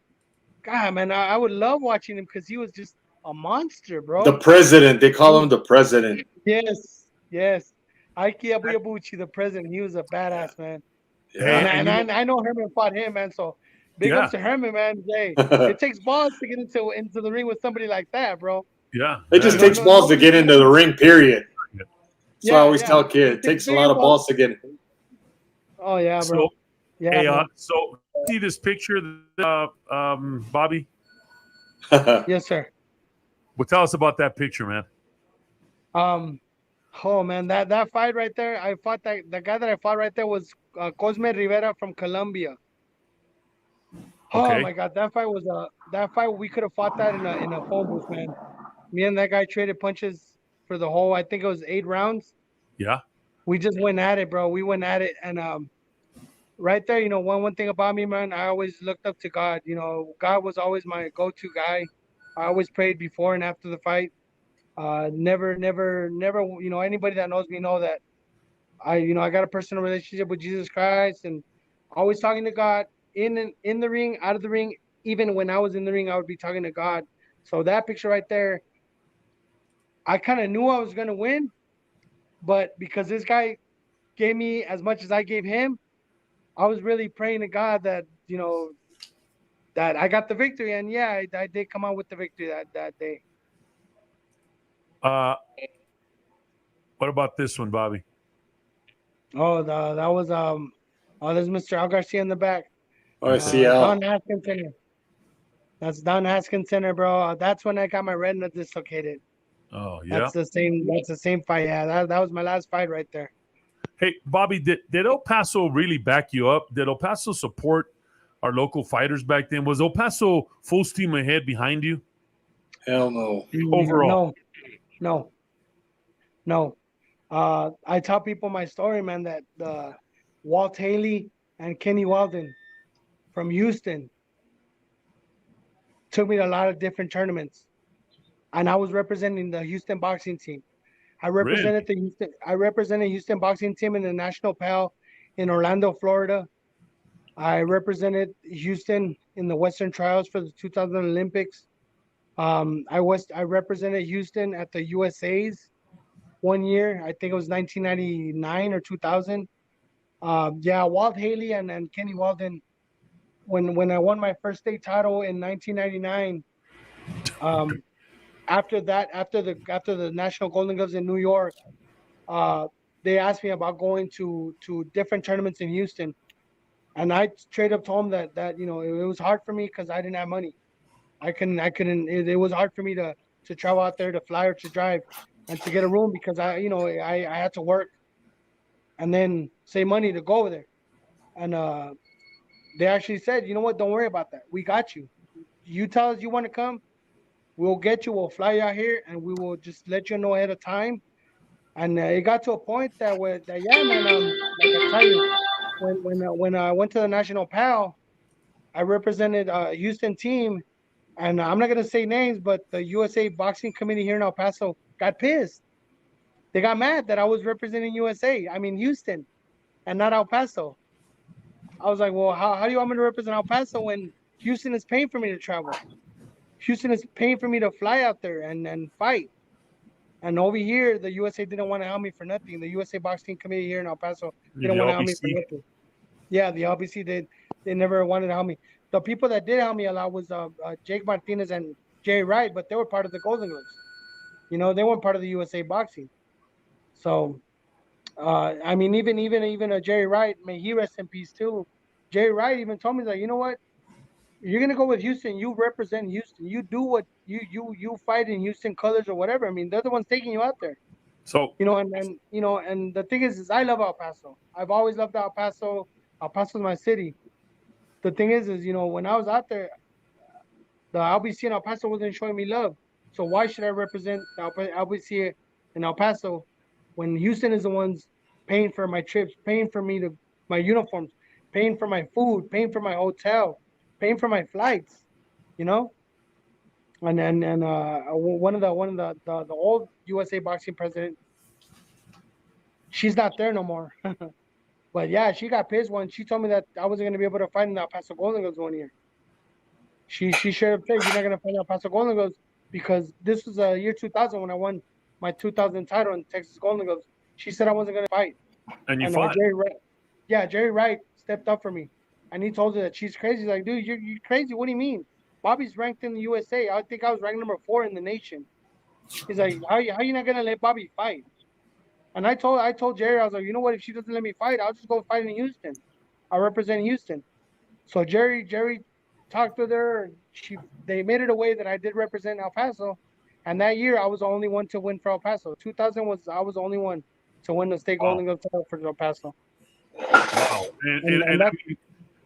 God, man, I would love watching him because he was just a monster, bro. The president, they call him the president. Yes. Ike Ibuchi, the president, he was a badass, man. Yeah, and I know Herman fought him, man. So big ups to Herman, man. Hey, it takes balls to get into the ring with somebody like that, bro. Yeah, it just takes balls to get into the ring. Period. So I always tell kids, it takes a lot of balls to get. Oh yeah, bro. So see this picture, Bobby? Yes, sir. Well, tell us about that picture, man. Um, oh man, that fight right there, I fought that the guy that I fought right there was Cosme Rivera from Colombia. Oh Okay. my God, that fight we could have fought that in a phone booth, man. Me and that guy traded punches for the whole. I think it was 8 rounds. Yeah. We just went at it, bro. We went at it, and right there, one thing about me, man, I always looked up to God. God was always my go-to guy. I always prayed before and after the fight. Never. Anybody that knows me know that I got a personal relationship with Jesus Christ, and always talking to God in the ring, out of the ring. Even when I was in the ring, I would be talking to God. So that picture right there, I kind of knew I was gonna win, but because this guy gave me as much as I gave him, I was really praying to God that that I got the victory, and yeah, I did come out with the victory that day. Uh, what about this one, Bobby? Oh, that was there's Mr. Al Garcia in the back. RCL. Don Haskins Center. That's Don Haskins Center, bro. That's when I got my retina dislocated. Oh, yeah. That's the same. That's the same fight. Yeah, that was my last fight right there. Hey, Bobby, did El Paso really back you up? Did El Paso support our local fighters back then? Was El Paso full steam ahead behind you Hell no. overall? No, no. I tell people my story, man. That Walt Haley and Kenny Walden from Houston took me to a lot of different tournaments, and I was representing the Houston boxing team. Really? I represented Houston boxing team in the National Pal in Orlando, Florida. I represented Houston in the Western Trials for the 2000 Olympics. I represented Houston at the USA's one year. I think it was 1999 or 2000. Yeah, Walt Haley and Kenny Walden. When I won my first state title in 1999, um, after the National Golden Gloves in New York, uh, they asked me about going to different tournaments in Houston, and I straight up told them that it was hard for me because I didn't have money. I couldn't. It was hard for me to travel out there, to fly or to drive, and to get a room because I had to work and then save money to go over there. And they actually said, you know what? Don't worry about that. We got you. You tell us you want to come, we'll get you. We'll fly you out here, and we will just let you know ahead of time. And it got to a point that yeah, man. Like I tell you, when I went to the National Pal, I represented a Houston team, and I'm not gonna say names, but the USA Boxing Committee here in El Paso got pissed. They got mad that I was representing USA. I mean Houston, and not El Paso. I was like, well, how do you want me to represent El Paso when Houston is paying for me to travel? Houston is paying for me to fly out there and fight. And over here, the USA didn't want to help me for nothing. The USA Boxing Committee here in El Paso didn't The want to help me for LBC? nothing. Yeah, the LBC did. They never wanted to help me. The people that did help me a lot was Jake Martinez and Jay Wright, but they were part of the Golden Gloves. They weren't part of the USA Boxing. So, I mean, even Jerry Wright, may he rest in peace too. Jerry Wright even told me that, you know what, you're gonna go with Houston. You represent Houston. You do what you fight in Houston colors or whatever. I mean, they're the ones taking you out there. So, And the thing is I love El Paso. I've always loved El Paso. El Paso's my city. The thing is when I was out there, the LBC in El Paso wasn't showing me love. So why should I represent the LBC in El Paso when Houston is the ones paying for my trips, paying for me to my uniforms, paying for my food, paying for my hotel, paying for my flights, you know? And one of the old USA boxing president, she's not there no more. But yeah, she got pissed when she told me that I wasn't gonna be able to fight in the El Paso Golden Gloves one year. She shared up said you're not gonna find out Paso Golden Gloves because this was year 2000 when I won my 2000 title in Texas Golden Gloves. She said I wasn't gonna fight, and you and fought. Jerry Wright stepped up for me, and he told her that she's crazy. He's like, dude, you're crazy. What do you mean? Bobby's ranked in the USA. I think I was ranked number 4 in the nation. He's like, how you not gonna let Bobby fight? And I told Jerry, I was like, you know what? If she doesn't let me fight, I'll just go fight in Houston. I'll represent Houston. So Jerry talked with her. They made it a way that I did represent El Paso, And that year, I was the only one to win for El Paso. 2000 I was the only one to win the state Wow. Golden Glove title for El Paso. Wow. And that's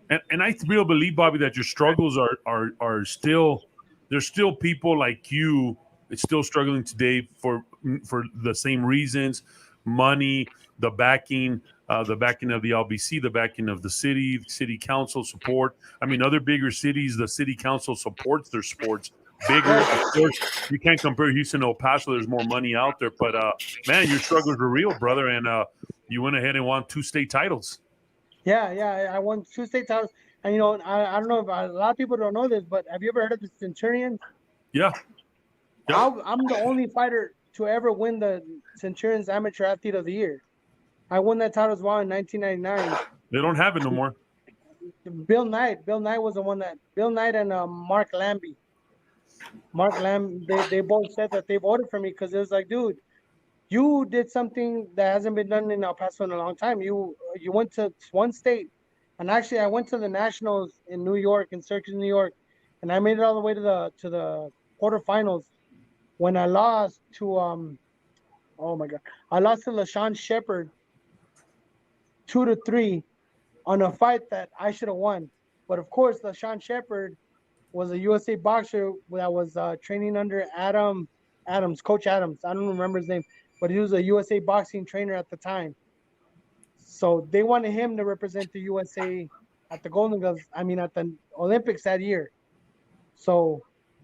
And I really believe, Bobby, that your struggles are still, there's still people like you. It's still struggling today for the same reasons: money, the backing of the LBC, the backing of the city council support. I mean, other bigger cities, the city council supports their sports bigger. Of course, you can't compare Houston to El Paso. There's more money out there, but man, your struggles are real, brother, and you went ahead and won 2 state titles. yeah. I won 2 state titles, and I don't know if a lot of people don't know this, but have you ever heard of the Centurions? Yeah, yeah. I'm the only fighter to ever win the Centurions Amateur Athlete of the Year. I won that title as well in 1999. They don't have it no more. Bill Knight was the one that Bill Knight and Mark Lambie. Mark Lamb, they both said that they voted for me because it was like, dude, you did something that hasn't been done in El Paso in a long time. You went to one state, and actually I went to the Nationals in New York, in Syracuse, New York, and I made it all the way to the quarterfinals when I lost to oh my god, I lost to LaShawn Shepard 2-3 on a fight that I should have won. But of course, LaShawn Shepard was a USA boxer that was training under Coach Adams. I don't remember his name, but he was a USA boxing trainer at the time. So they wanted him to represent the USA at the Golden Gloves. I mean, at the Olympics that year. So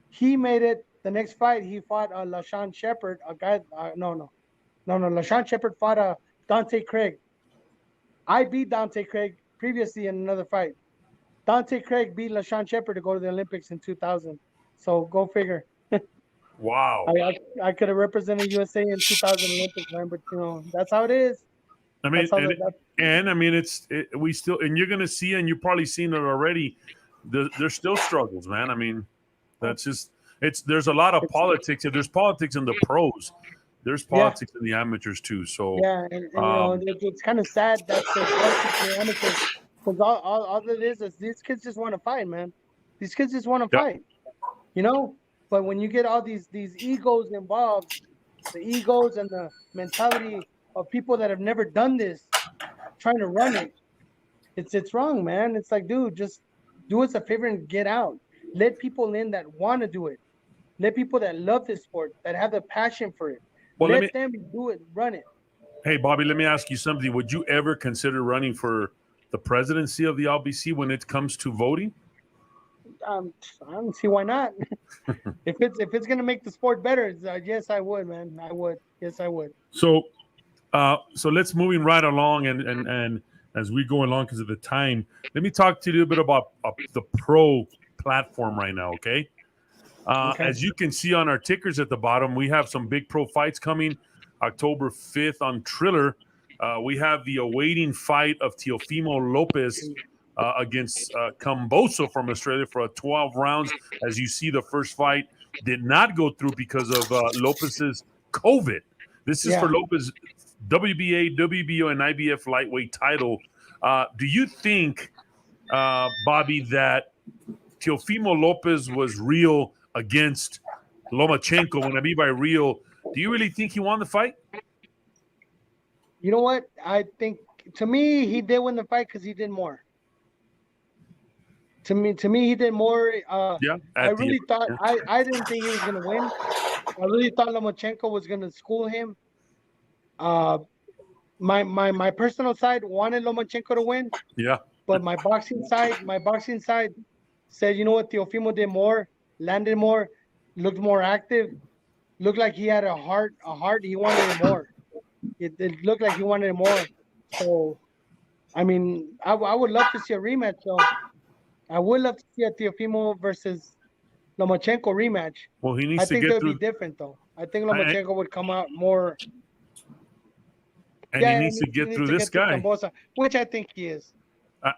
he made it. The next fight, he fought LaShawn Shepard, a guy. No. LaShawn Shepard fought Dante Craig. I beat Dante Craig previously in another fight. Dante Craig beat LaShawn Shepard to go to the Olympics in 2000. So go figure. Wow. I could have represented USA in 2000 Olympics, man, but that's how it is. I mean, That's I mean, we still, and you're gonna see, and you've probably seen it already. There's still struggles, man. I mean, that's just there's a lot of politics. There's politics in the pros. There's politics in the amateurs too. So yeah, and it's kind of sad that there's politics in the amateurs because all it is these kids just want to fight, man. These kids just want to fight, But when you get all these egos involved, the egos and the mentality of people that have never done this, trying to run it, it's wrong, man. It's like, dude, just do us a favor and get out. Let people in that want to do it. Let people that love this sport, that have the passion for it. Well, let them do it, run it. Hey, Bobby, let me ask you something. Would you ever consider running for the presidency of the LBC when it comes to voting? I don't see why not. if it's gonna make the sport better, yes, I would, man. I would. Yes, I would. So let's moving right along, and as we go along because of the time, let me talk to you a bit about the pro platform right now. Okay. Okay. As you can see on our tickers at the bottom, we have some big pro fights coming. October 5th on Triller, we have the awaiting fight of Teofimo Lopez against Camboso from Australia for 12 rounds. As you see, the first fight did not go through because of Lopez's COVID. This is for Lopez WBA, WBO, and IBF lightweight title. Do you think, Bobby, that Teofimo Lopez was real against Lomachenko? When I mean by real, do you really think he won the fight? You know what? I think, to me, he did win the fight because he did more. To me, he did more. I really thought I didn't think he was gonna win. I really thought Lomachenko was gonna school him. My personal side wanted Lomachenko to win. Yeah. But my boxing side said, you know what, Teofimo did more, landed more, looked more active, looked like he had a heart. He wanted it more. It looked like he wanted it more. So, I mean, I would love to see a rematch, though. I would love to see a Teofimo versus Lomachenko rematch. Well, he needs to get through. I think it would be different, though. I think Lomachenko would come out more. And he needs to get through this guy. Cambosa, which I think he is. I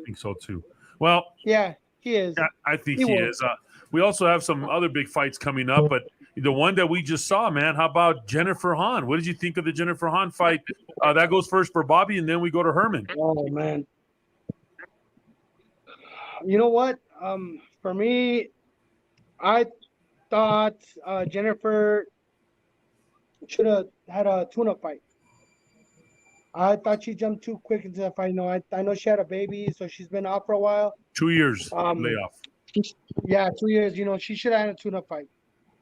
think so, too. Well, yeah, he is. I think he is. We also have some other big fights coming up, but the one that we just saw, man, how about Jennifer Hahn? What did you think of the Jennifer Hahn fight? That goes first for Bobby, and then we go to Herman. Oh, man. You know what? For me, I thought Jennifer should have had a tune-up fight. I thought she jumped too quick into the fight. I know she had a baby, so she's been off for a while. 2 years Um, layoff. Yeah, 2 years. She should have had a tune-up fight.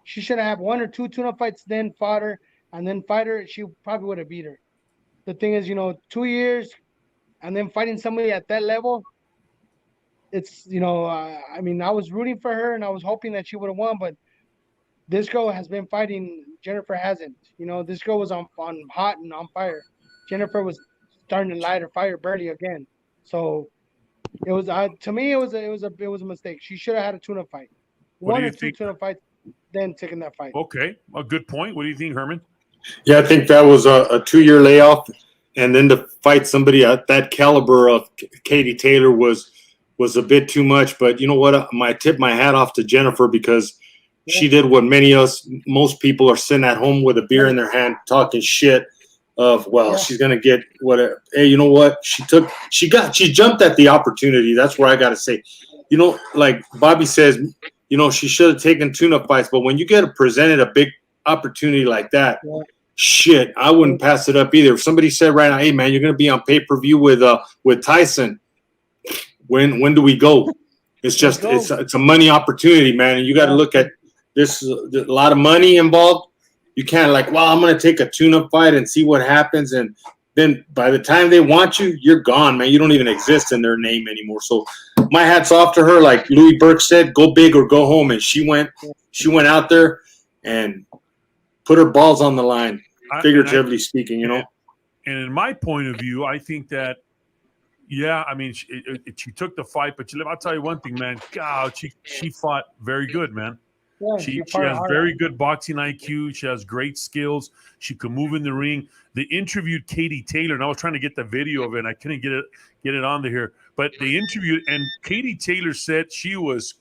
She should have had 1 or 2 tune-up fights, then fought her, and then fight her. She probably would have beat her. The thing is, 2 years, and then fighting somebody at that level. It's I mean, I was rooting for her, and I was hoping that she would have won, but this girl has been fighting. Jennifer hasn't. This girl was on hot and on fire. Jennifer was starting to light her fire barely again. So it was to me it was a mistake. She should have had a tune-up fight, What do 1 you or 2 think? tune-up fights, then taking that fight. Okay, a good point. What do you think, Herman? Yeah, I think that was a 2-year layoff, and then to fight somebody at that caliber of Katie Taylor was a bit too much. But you know what? I tip my hat off to Jennifer because she did what most people are sitting at home with a beer in their hand talking shit of, she's gonna get what? Hey, you know what? She jumped at the opportunity. That's where I got to say, like Bobby says, she should have taken tune-up fights. But when you get presented a big opportunity like that, shit, I wouldn't pass it up either. If somebody said right now, hey man, you're gonna be on pay-per-view with Tyson, when do we go? It's just it's a money opportunity, man, and you got to look at this. A lot of money involved. You can't I'm gonna take a tune-up fight and see what happens, and then by the time they want you, you're gone, man. You don't even exist in their name anymore. So my hat's off to her. Like Louis Burke said, go big or go home, and she went out there and put her balls on the line, figuratively speaking, And in my point of view, I think that, I mean, she took the fight, but I'll tell you one thing, man. God, she fought very good, man. Yeah, She has very good boxing IQ. She has great skills. She can move in the ring. They interviewed Katie Taylor, and I was trying to get the video of it, and I couldn't get it on here. But they interviewed, and Katie Taylor said she was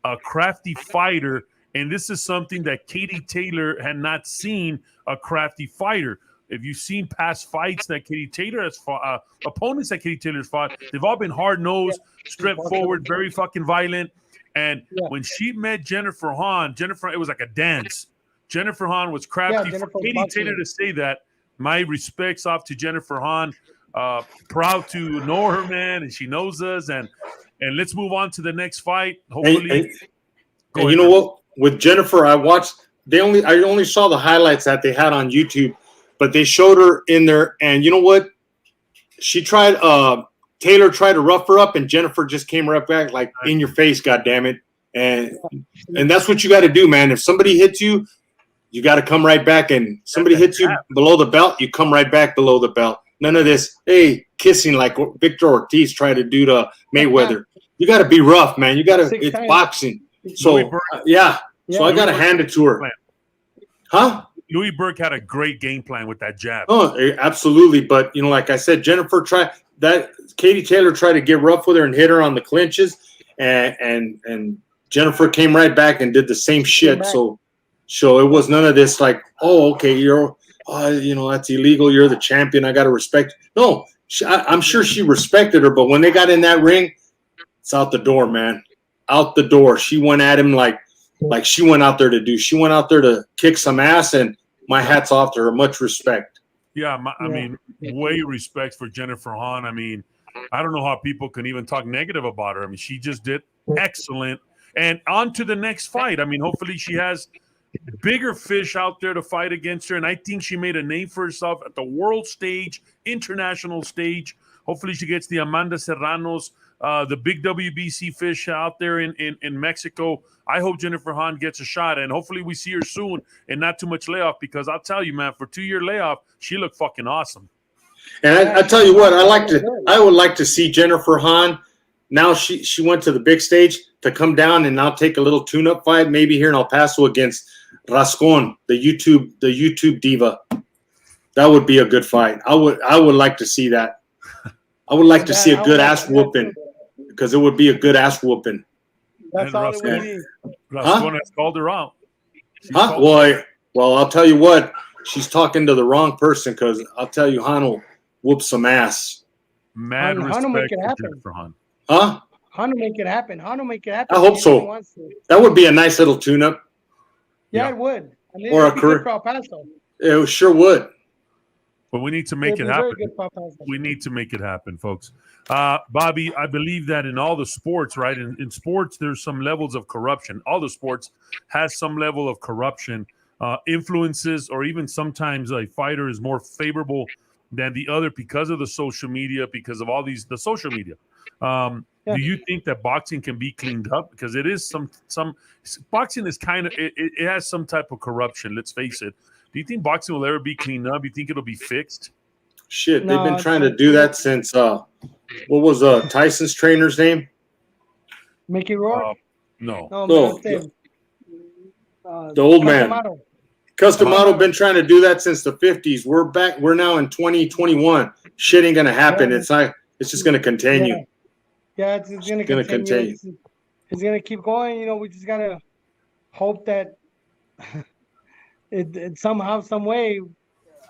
a crafty fighter, and this is something that Katie Taylor had not seen a crafty fighter. If you've seen past fights that Katie Taylor has fought, opponents that Katie Taylor's fought, they've all been hard-nosed, straightforward, very fucking violent. And when she met Jennifer Hahn, it was like a dance. Jennifer Hahn was crafty. For Katie Taylor to say that, my respects off to Jennifer Hahn. Proud to know her, man, and she knows us. And let's move on to the next fight. Hopefully, and you know what? With Jennifer, I only saw the highlights that they had on YouTube, but they showed her in there. And you know what? She tried. Taylor tried to rough her up, and Jennifer just came right back like in your face, goddammit. And that's what you got to do, man. If somebody hits you, you got to come right back. And somebody hits you below the belt, you come right back below the belt. None of this, hey, kissing like Victor Ortiz tried to do to Mayweather. You got to be rough, man. You got to. It's boxing. So So I got to hand it to her. Huh? Louis Burke had a great game plan with that jab. Oh, absolutely. But like I said, Jennifer tried that. Katie Taylor tried to get rough with her and hit her on the clinches, and Jennifer came right back and did the same shit. So it was none of this like, oh, okay, that's illegal. You're the champion. I got to respect. No, I'm sure she respected her, but when they got in that ring, it's out the door, man. Out the door. She went at him like she went out there to do. She went out there to kick some ass, and my hat's off to her. Much respect. Yeah, I mean, way respect for Jennifer Hahn. I mean, I don't know how people can even talk negative about her. I mean, she just did excellent. And on to the next fight. I mean, hopefully she has bigger fish out there to fight against her. And I think she made a name for herself at the world stage, international stage. Hopefully she gets the Amanda Serranos, the big WBC fish out there in Mexico. I hope Jennifer Hahn gets a shot, and hopefully we see her soon and not too much layoff, because I'll tell you, man, for 2-year layoff, she looked fucking awesome. And I tell you what, I would like to see Jennifer Hahn. Now she went to the big stage to come down and now take a little tune-up fight, maybe here in El Paso against Rascon, the YouTube diva. That would be a good fight. I would like to see that. I would like to see a good ass whooping, because it would be a good ass whooping. That's all it would be. Rascon has called her out. Huh? Well, I'll tell you what. She's talking to the wrong person, because I'll tell you, Han will whoop some ass. Mad respect for Jennifer Hahn. Huh? Hano make it happen. Hano make it happen. I hope He so. really wants to. That would be a nice little tune-up. Yeah, it would. I mean, Or it'd be good for El Paso. It sure would. But we need to make It'd it be very happen. good for El Paso. We need to make it happen, folks. Bobby, I believe that in all the sports, right? In sports, there's some levels of corruption. All the sports has some level of corruption, influences, or even sometimes a fighter is more favorable than the other because of the social media, because of all the social media. Do you think that boxing can be cleaned up? Because it is some boxing is kind of it has some type of corruption. Let's face it. Do you think boxing will ever be cleaned up? Do you think it'll be fixed? Shit, they've been trying to do that since what was Tyson's trainer's name? Mickey Rourke? No. The old man. Customato been trying to do that since the 50s. We're back. We're now in 2021. Shit ain't gonna happen. Yeah. It's not. It's just gonna continue. Yeah, it's gonna continue. It's gonna keep going. You know, we just gotta hope that it somehow, some way.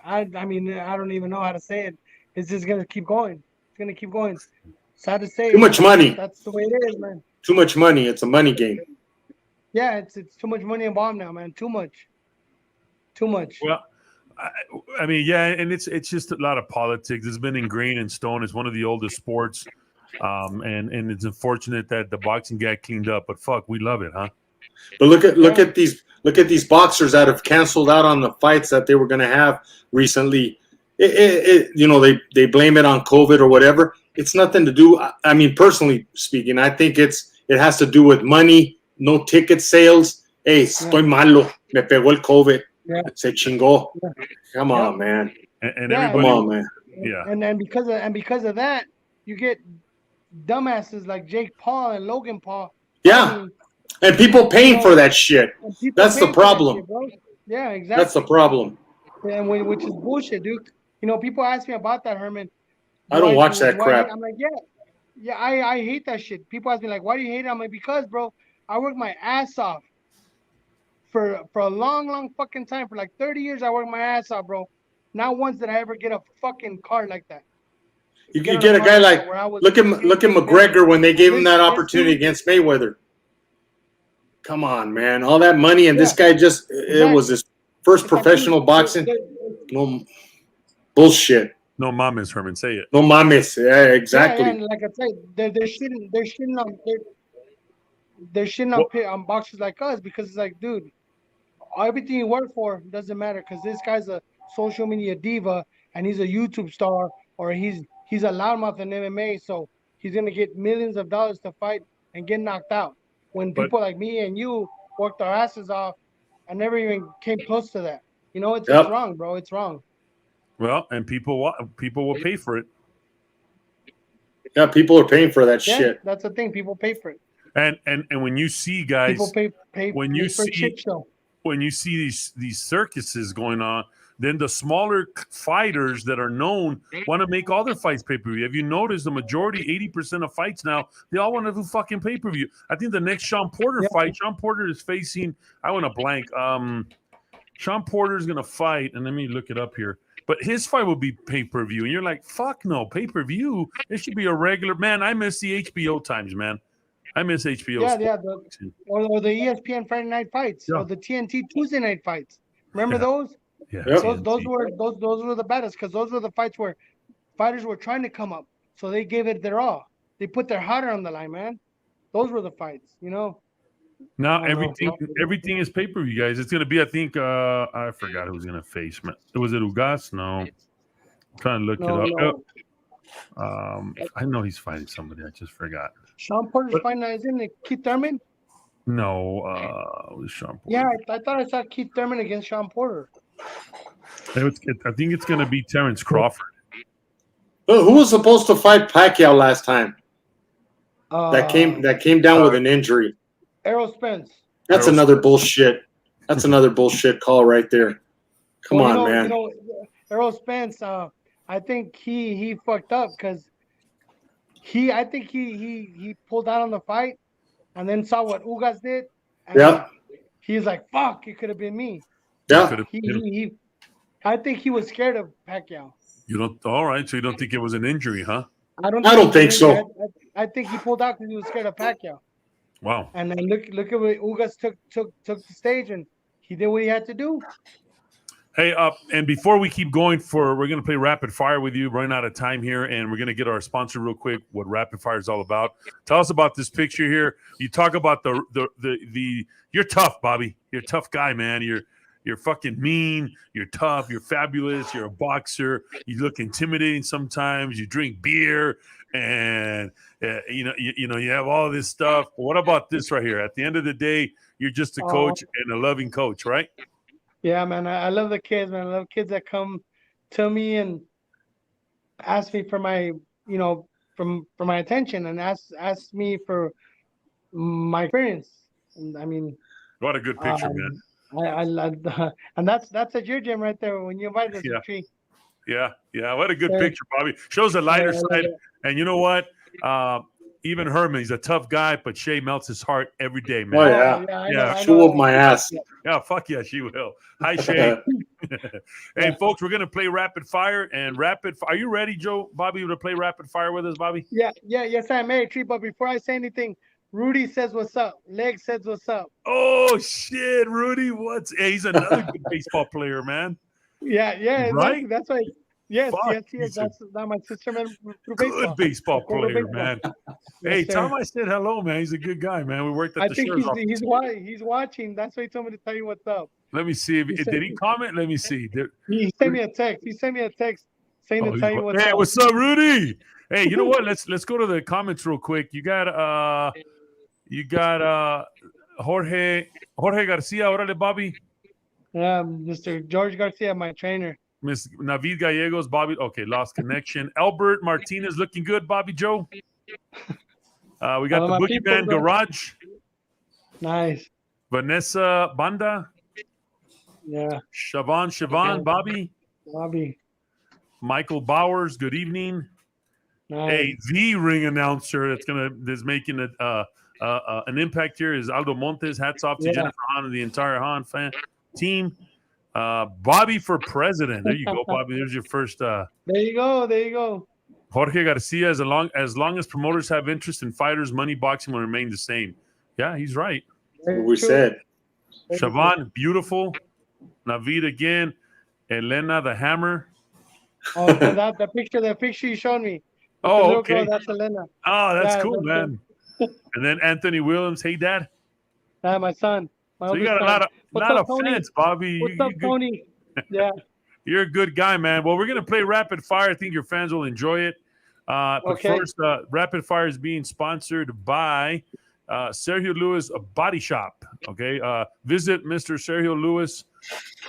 I mean, I don't even know how to say it. It's just gonna keep going. It's gonna keep going. Sad to say. Too much money. That's the way it is, man. Too much money. It's a money game. Yeah, it's too much money involved now, man. Too much. Well, I mean, yeah, and it's just a lot of politics. It's been ingrained in stone. It's one of the oldest sports, and it's unfortunate that the boxing got cleaned up. But fuck, we love it, huh? But look at these boxers that have canceled out on the fights that they were going to have recently. You know, they blame it on COVID or whatever. It's nothing to do. I mean, personally speaking, I think it has to do with money, no ticket sales. Hey, estoy malo, me pegó el COVID. Yeah. Se chingó. Yeah. Come on, man. And yeah, everybody, come on, man. Yeah. And because of that, you get dumbasses like Jake Paul and Logan Paul. Yeah. I mean, and people paying for that shit. That's the problem. Shit, yeah, exactly. That's the problem. And which is bullshit, dude. You know, people ask me about that, Herman. I don't watch that crap. I'm like, yeah, I hate that shit. People ask me like, why do you hate it? I'm like, because, bro, I work my ass off for a long fucking time. For like 30 years, I worked my ass off, bro. Not once did I ever get a fucking card like that. You get a guy like look at McGregor when they gave him that opportunity against Mayweather. Come on, man! All that money and this guy it was his first professional boxing. No bullshit. No mames, Herman, say it. No mames. Yeah, exactly. Yeah, and like I said, they're shitting on boxers like us because it's like, dude, everything you work for doesn't matter because this guy's a social media diva and he's a YouTube star or he's a loudmouth in MMA, so he's gonna get millions of dollars to fight and get knocked out. When people like me and you worked our asses off, I never even came close to that. You know, it's wrong, bro. It's wrong. Well, and people will pay for it. Yeah, people are paying for that shit. That's the thing. People pay for it. And when you see guys, people pay when you for see shit show. When you see these circuses going on, then the smaller fighters that are known want to make all their fights pay-per-view. Have you noticed the majority, 80% of fights now, they all want to do fucking pay-per-view? I think the next Sean Porter fight, Sean Porter is facing, I want to blank. Sean Porter is going to fight, and let me look it up here. But his fight will be pay-per-view. And you're like, fuck no, pay-per-view? It should be a regular. Man, I miss the HBO times, man. I miss HBO. Yeah, or the ESPN Friday night fights, or the TNT Tuesday night fights. Remember those? Yeah, those were the baddest because those were the fights where fighters were trying to come up, so they gave it their all. They put their heart on the line, man. Those were the fights, you know. Now everything is pay per view, guys. It's gonna be, I think, I forgot who's gonna face. Was it Ugas? No, I'm trying to look it up. No. I know he's fighting somebody. I just forgot. Sean Porter's fighting, isn't it Keith Thurman? No, it was Sean Porter. Yeah, I thought I saw Keith Thurman against Sean Porter. I think it's going to be Terrence Crawford. Who was supposed to fight Pacquiao last time? That came down with an injury. Errol Spence. That's another bullshit. That's another bullshit call right there. Come on, man. Errol Spence. I think he fucked up because I think he pulled out on the fight and then saw what Ugas did. And he's like, "Fuck! It could have been me." Yeah. I think he was scared of Pacquiao. You don't. All right. So you don't think it was an injury, huh? I don't think so. I think he pulled out because he was scared of Pacquiao. Wow. And then look at what Ugas took the stage, and he did what he had to do. Hey, and before we keep going, we're going to play rapid fire with you. Running out of time here, and we're going to get our sponsor real quick. What rapid fire is all about? Tell us about this picture here. You talk about the. You're tough, Bobby. You're a tough guy, man. You're fucking mean. You're tough. You're fabulous. You're a boxer. You look intimidating sometimes. You drink beer, and you have all this stuff. But what about this right here? At the end of the day, you're just a coach and a loving coach, right? Yeah, man. I love the kids, man. I love kids that come to me and ask me for my, for my attention, and ask me for my experience. And I mean, what a good picture, man. And that's at your gym right there when you invite us to tree. Yeah. What a good picture, Bobby. Shows the lighter side. And you know what? Even Herman, he's a tough guy, but Shay melts his heart every day, man. Oh, yeah. She'll whoop my ass. Yeah, fuck yeah, she will. Hi, Shay. Hey, folks, we're going to play rapid fire. And are you ready, Bobby, to play rapid fire with us, Bobby? Yeah. Yes, I may, Tree. But before I say anything, Rudy says what's up. Leg says what's up. Oh, shit, Rudy. Hey, he's another good baseball player, man. Yeah. Right? That's right. Yes. That's not my sister, man. Good baseball player, man. Hey, tell him I said hello, man. He's a good guy, man. We worked at the sheriff's office. He's watching. That's why he told me to tell you what's up. Let me see. Did he comment? Let me see. He sent me a text. Saying to tell you what's up. Hey, what's up, Rudy? Hey, you know what? Let's go to the comments real quick. You got Jorge Garcia. Órale, Bobby. Mr. George Garcia, my trainer. Miss Navid Gallegos, Bobby. Okay, lost connection. Albert Martinez looking good, Bobby Joe. We got the Boogeyman Garage. Nice. Vanessa Banda. Yeah. Siobhan, Bobby. Michael Bowers, good evening. Nice. Hey, the ring announcer that's making an impact here is Aldo Montes. Hats off to Jennifer Hahn and the entire Hahn fan team. Bobby for president. There you go, Bobby. There's your first. There you go. Jorge Garcia. As long as promoters have interest in fighters, money boxing will remain the same. Yeah, he's right. We said. Siobhan, beautiful. Navid again. Elena, the hammer. Oh, the picture you showed me. Oh, okay. Girl, that's Elena. Oh, that's cool, man. And then Anthony Williams. Hey, Dad. My son. So you got a lot of fans, Bobby. What's up, Tony? Yeah. You're a good guy, man. Well, we're going to play rapid fire. I think your fans will enjoy it. But first, rapid fire is being sponsored by Sergio Lewis Body Shop. Okay. Visit Mr. Sergio Lewis,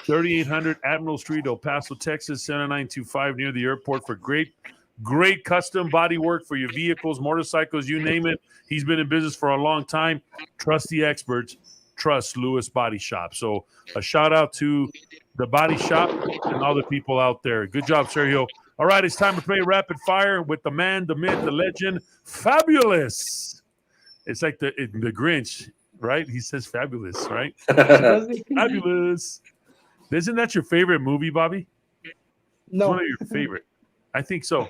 3800 Admiral Street, El Paso, Texas, 7925, near the airport, for great custom body work for your vehicles, motorcycles, you name it. He's been in business for a long time. Trust the experts. Trust Lewis Body Shop. So a shout out to the Body Shop and all the people out there. Good job, Sergio. All right, it's time to play rapid fire with the man, the myth, the legend, Fabulous. It's like the Grinch, right? He says fabulous, right? Fabulous. Isn't that your favorite movie, Bobby? No. It's one of your favorite. I think so.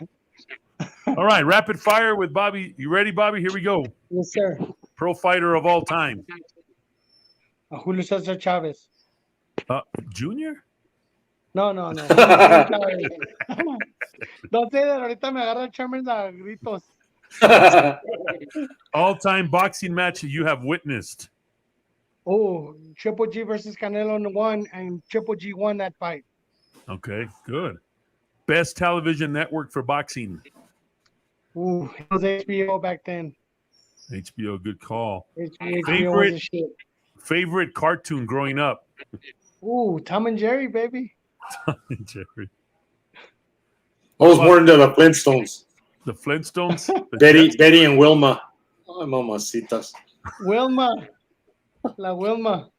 All right, rapid fire with Bobby. You ready, Bobby? Here we go. Yes, sir. Pro fighter of all time. Julio Cesar Chavez. Junior? No. Don't say that. Ahorita me agarra Chairman a gritos. All-time boxing match you have witnessed. Oh, Triple G versus Canelo won, and Triple G won that fight. Okay, good. Best television network for boxing. Ooh, it was HBO back then. HBO, good call. HBO favorite cartoon growing up? Ooh, Tom and Jerry, baby. Tom and Jerry. I was more into the Flintstones. The Flintstones? Betty and Wilma. Oh, mamacitas. Wilma. La Wilma.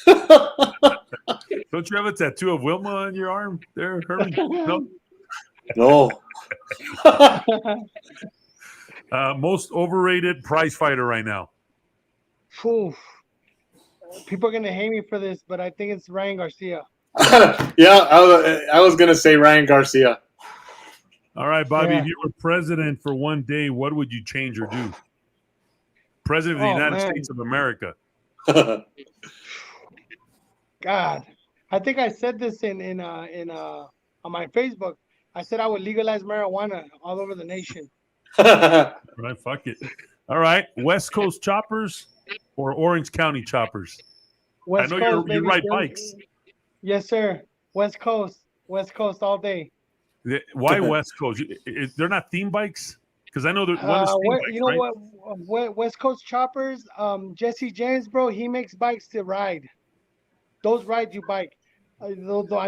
Don't you have a tattoo of Wilma on your arm there, Herman? No. Most overrated prize fighter right now? Ooh. People are going to hate me for this, but I think it's Ryan Garcia. Yeah, I was going to say Ryan Garcia. All right, Bobby, Yeah. if you were president for one day, what would you change or do? President of the Oh, United man. States of America. God, I think I said this on my Facebook. I said I would legalize marijuana all over the nation. Right, fuck it. All right, West Coast choppers or Orange County choppers? I West know Coast, you baby. ride bikes. Yes, sir. West Coast all day. Why West Coast? They're not theme bikes? Because I know that one is theme What bikes, you know right? what West Coast choppers? Jesse James, bro, he makes bikes to ride. Those rides you bike. I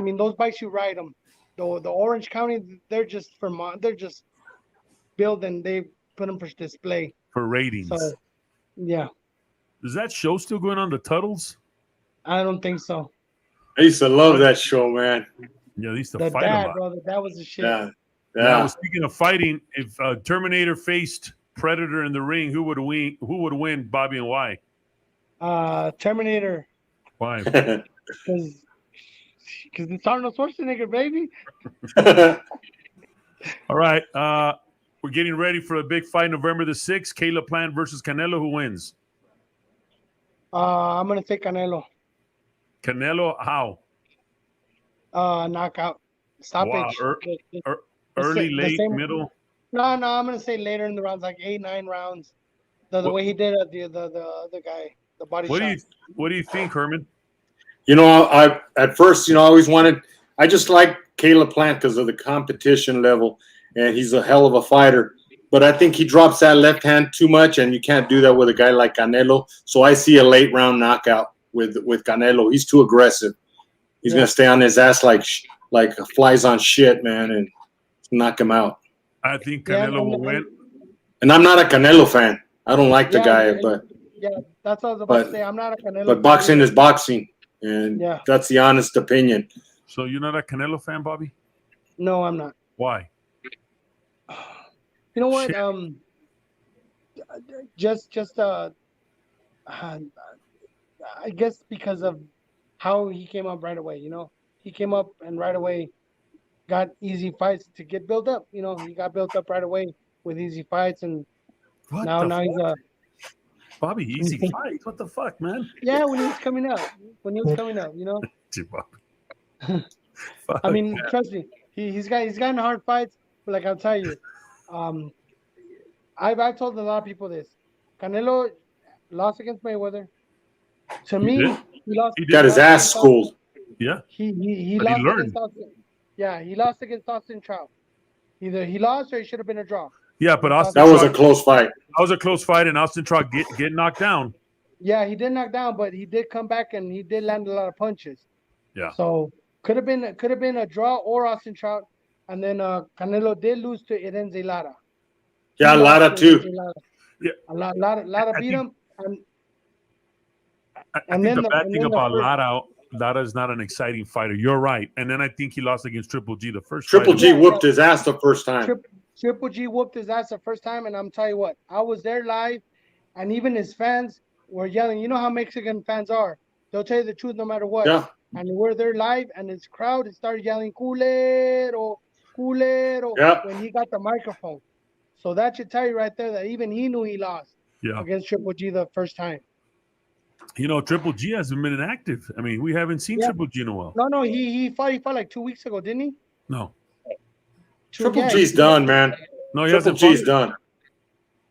mean, those bikes you ride them. The Orange County, they're just building. They put them for display. For ratings. So yeah, Is that show still going on, the Tuttles? I don't think so. I used to love that show, man. Yeah, they used to The fight a dad, lot. bro, the dad was the shit. Yeah. Now, speaking of fighting, if Terminator faced Predator in the ring, who would win? Who would win, Bobby, and why? Terminator, Why? because it's Arnold Schwarzenegger, baby. All right. We're getting ready for a big fight November the 6th. Caleb Plant versus Canelo. Who wins? I'm gonna say Canelo. Canelo, how? Knockout, stoppage. Wow. Early, late, middle? No, I'm gonna say later in the rounds, like 8-9 rounds. The way he did it, the other guy, the body What shot. do you think, Herman? You know, I at first, I always wanted. I just like Caleb Plant because of the competition level, and he's a hell of a fighter. But I think he drops that left hand too much, and you can't do that with a guy like Canelo. So I see a late round knockout with Canelo. He's too aggressive. He's gonna stay on his ass like flies on shit, man, and knock him out. I think Canelo will win. And I'm not a Canelo fan. I don't like the guy, but that's what I was about to say. I'm not a Canelo. But boxing is boxing, and that's the honest opinion. So you're not a Canelo fan, Bobby? No, I'm not. Why? You know what? I guess because of how he came up right away. He came up and right away got easy fights to get built up. He got built up right away with easy fights, and now he's Bobby, easy fights. What the fuck, man? Yeah, when he was coming up, I mean, trust me, he's gotten hard fights, but like I'll tell you, I've told a lot of people this. Canelo lost against Mayweather. To me, he lost. He got his ass schooled. Yeah. He lost against Austin. Yeah, he lost against Austin Trout. Either he lost or he should have been a draw. Yeah, but that was a close fight. That was a close fight, and Austin Trout get knocked down. Yeah, he did knock down, but he did come back and he did land a lot of punches. Yeah. So could have been a draw or Austin Trout, and then Canelo did lose to Erenze Lara. Yeah, Lara too. Yeah, Lara beat him, and I think the bad thing about Lara is not an exciting fighter. You're right, and then I think he lost against Triple G the first. Triple G whooped his ass the first time. Triple G whooped his ass the first time, and I'm telling you what, I was there live, and even his fans were yelling. You know how Mexican fans are; they'll tell you the truth no matter what. Yeah. And we're there live, and his crowd started yelling "culero, culero" when he got the microphone. So that should tell you right there that even he knew he lost against Triple G the first time. Triple G hasn't been inactive. I mean, we haven't seen Triple G in a while. No, he fought like 2 weeks ago, didn't he? No. Triple G's done, man. No, Triple G's done.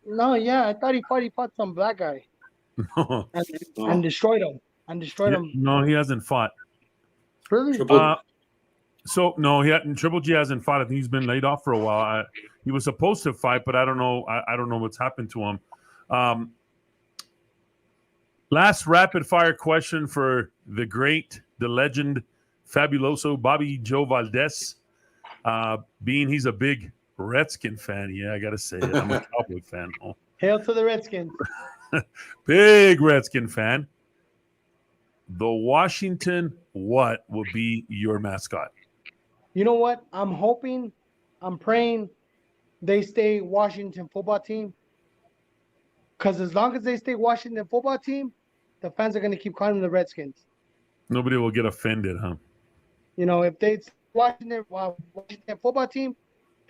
No, yeah, I thought he fought some black guy. No. And destroyed him. Him. No, he hasn't fought. Really? Triple G hasn't fought. I think he's been laid off for a while. He was supposed to fight, but I don't know. I don't know what's happened to him. Last rapid fire question for the great, the legend, fabuloso Bobby Joe Valdez. Being he's a big Redskin fan, I gotta say it. I'm a Cowboy fan. Oh. Hail to the Redskins. Big Redskin fan. The Washington what will be your mascot? You know what? I'm praying they stay Washington football team. Because as long as they stay Washington football team, the fans are going to keep calling them the Redskins. Nobody will get offended, huh? If they Washington football team,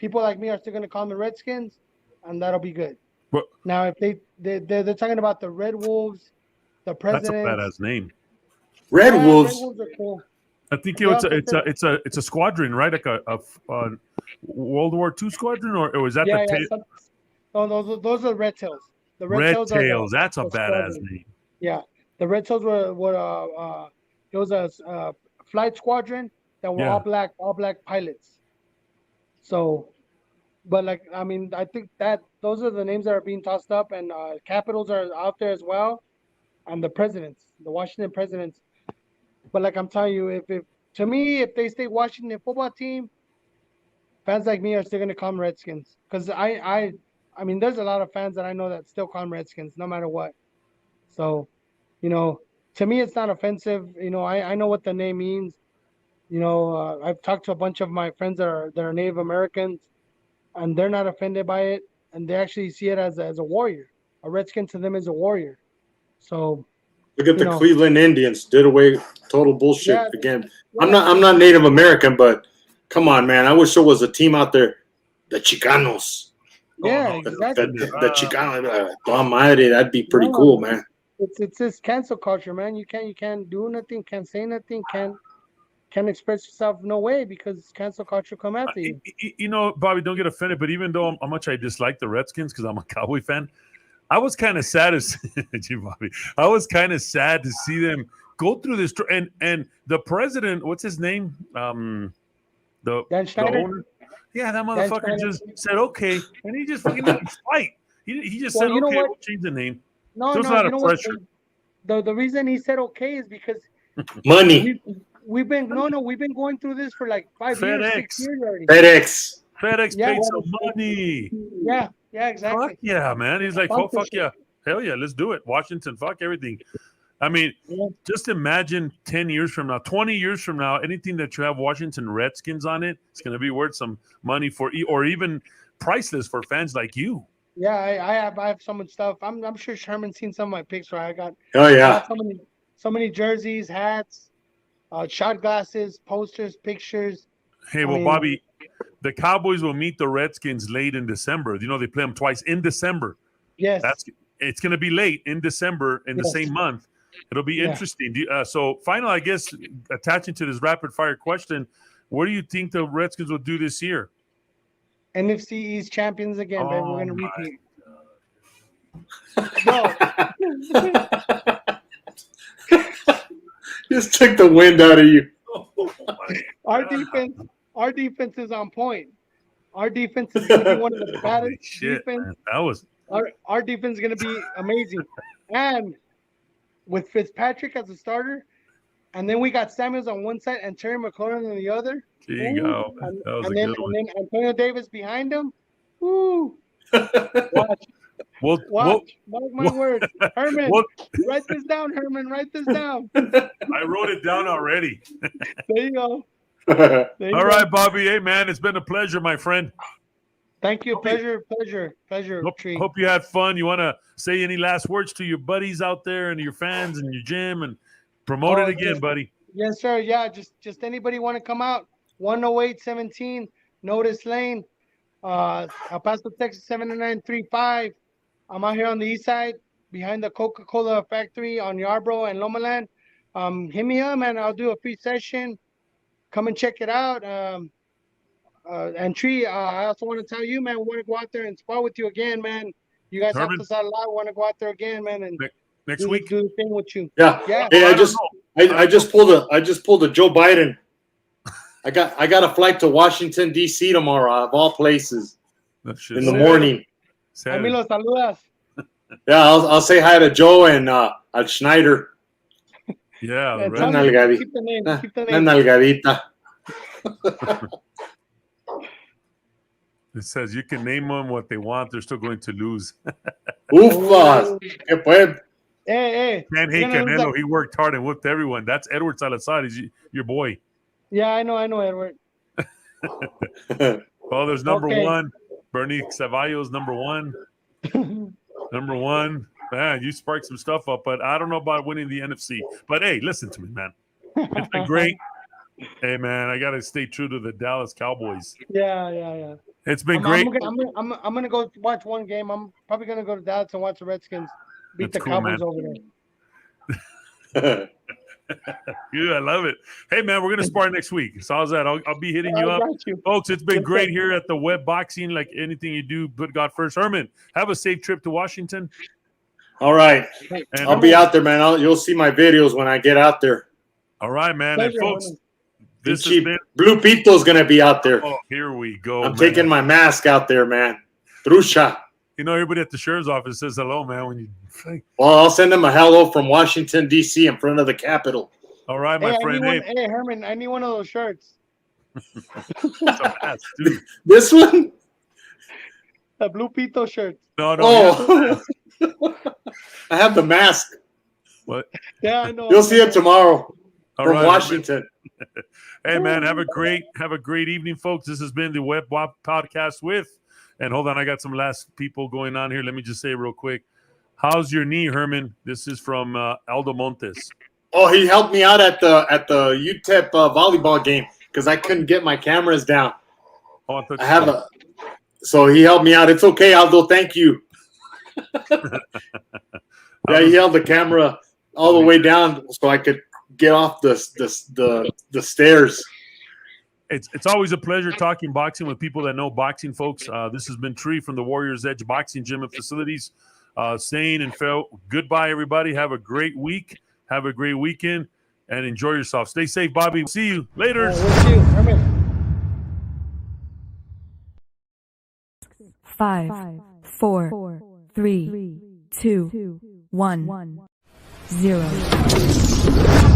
people like me are still going to call them the Redskins, and that'll be good. But Now, if they're talking about the Red Wolves, the that's a Presidents. badass name. Red Red Wolves. Wolves are cool. I think They it's also a squadron, right? Like a World War II squadron, or is that Yeah, the yeah. No, those are Red Tails. The Red, Red Tails Tails? are That's a the badass squadron. name. Yeah, the Red Tails were it was a flight squadron that were Yeah. all black pilots. So, but like I mean, I think that those are the names that are being tossed up, and Capitals are out there as well, and the Presidents, the Washington Presidents. But like I'm telling you, if to me, if they stay Washington football team, fans like me are still gonna call them Redskins because I mean, there's a lot of fans that I know that still call them Redskins no matter what. So, you know, to me, it's not offensive. You know, I know what the name means. You know, I've talked to a bunch of my friends that are Native Americans, and they're not offended by it, and they actually see it as a warrior. A Redskin to them is a warrior. So, Look at you the know, Cleveland Indians. Did away total bullshit yeah, again. yeah, I'm not Native American, but come on, man. I wish there was a team out there, the Chicanos. yeah, no, exactly. The Chicanos. Madre, that'd be pretty No, cool, man. it's this cancel culture, man. You can't do nothing, can't say nothing, can't express yourself no way because cancel culture come after you. You know, Bobby, don't get offended, but even though how much I dislike the Redskins because I'm a Cowboy fan, I was kind of sad Bobby. I was kind of sad to see them go through this. And the president, what's his name? The Dan Schneider? owner. Yeah, that Dan motherfucker Schneider. just said okay, and he just fucking let it fight. He just Well, said you know okay, what? we'll change the name. No, There's a no, lot you of know what? pressure. The reason he said okay is because Money. we've been going through this for like 5 years, 6 FedEx. years already. FedEx Yeah, paid some money. yeah, exactly. Fuck yeah, man. He's like, oh, fuck Sponsorship. yeah. Hell yeah, let's do it. Washington, fuck everything. I mean, Yeah. just imagine 10 years from now, 20 years from now, anything that you have Washington Redskins on it, it's going to be worth some money or even priceless for fans like you. Yeah, I have so much stuff. I'm sure Sherman's seen some of my pics where I got so many jerseys, hats, shot glasses, posters, pictures. Hey, well, Bobby, the Cowboys will meet the Redskins late in December. You know, they play them twice in December. Yes. It's going to be late in December in the same month. It'll be interesting. So, final, I guess, attaching to this rapid fire question, what do you think the Redskins will do this year? NFC East champions again, baby. We're gonna repeat. Just took the wind out of you. Our defense is on point. Our defense is gonna be one of the baddest defense. Our defense is gonna be amazing. And with Fitzpatrick as a starter, and then we got Samuels on one side and Terry McLaurin on the other. There you go. And then Antonio Davis behind him. Woo! Watch. Mark my words. Herman, write this down, Herman. Write this down. I wrote it down already. There you go. All right, Bobby. Hey, man, it's been a pleasure, my friend. Thank you. Pleasure. Hope you had fun. You want to say any last words to your buddies out there and your fans and your gym and promote it again, buddy? Yes, sir. Yeah, just anybody want to come out. 108-17 Notice Lane, El Paso, Texas 79935. I'm out here on the east side behind the Coca-Cola factory on Yarborough and Lomaland. Hit me up, man. I'll do a free session. Come and check it out. And Tree, I also want to tell you, man, we want to go out there and spar with you again, man. You guys helped us out a lot. We want to go out there again, man, and next week do the thing with you. Yeah. Hey, I just pulled a Joe Biden. I got a flight to Washington D.C. tomorrow, of all places, in the morning. Emilio, saludas. Yeah, I'll say hi to Joe and Al Schneider. Yeah, keep the name. Nalgadita. It says you can name them what they want. They're still going to lose. Ufas. ¿Qué fue? Hey. Can't hate Canelo. He worked hard and whooped everyone. That's Edward Salazar. He's your boy. Yeah, I know, Edward. Well, there's number one. Bernie Ceballos, number one. Number one. Man, you sparked some stuff up, but I don't know about winning the NFC. But hey, listen to me, man. It's been great. Hey, man, I got to stay true to the Dallas Cowboys. Yeah. It's been great. I'm gonna go watch one game. I'm probably gonna go to Dallas and watch the Redskins beat That's the cool, Cowboys man. over there. Yeah, I love it. Hey, man, we're going to spar next week. So how's that? I'll be hitting you I up. got you. Folks, it's been great here at the Web Boxing. Like anything you do, put God first. Herman, have a safe trip to Washington. All right. And I'll be out there, man. You'll see my videos when I get out there. all right, man. And folks, this has been Blue Pito's going to be out there. Oh, here we go. I'm taking my mask out there, man. Trusha. You know, everybody at the sheriff's office says hello, man. When you Well, I'll send them a hello from Washington, D.C. in front of the Capitol. All right, my friend. Hey, Herman, I need one of those shirts. This one? The Blue Pito shirt. No. Oh. I have the mask. What? Yeah, I know. You'll see it tomorrow from right, Washington. Hey, man, have a great evening, folks. This has been the Web Podcast with, and hold on, I got some last people going on here. Let me just say real quick. How's your knee, Herman? This is from Aldo Montes. Oh, he helped me out at the UTEP volleyball game because I couldn't get my cameras down. Oh, so he helped me out. It's okay, Aldo. Thank you. Yeah, he held the camera all the way down so I could get off the stairs. It's always a pleasure talking boxing with people that know boxing, folks. This has been Tree from the Warriors Edge Boxing Gym and Facilities. Saying and Phil, goodbye, everybody. Have a great week. Have a great weekend. And enjoy yourself. Stay safe, Bobby. See you later. We'll see you. Herman. 5, 4, 3, 2, 1, 0.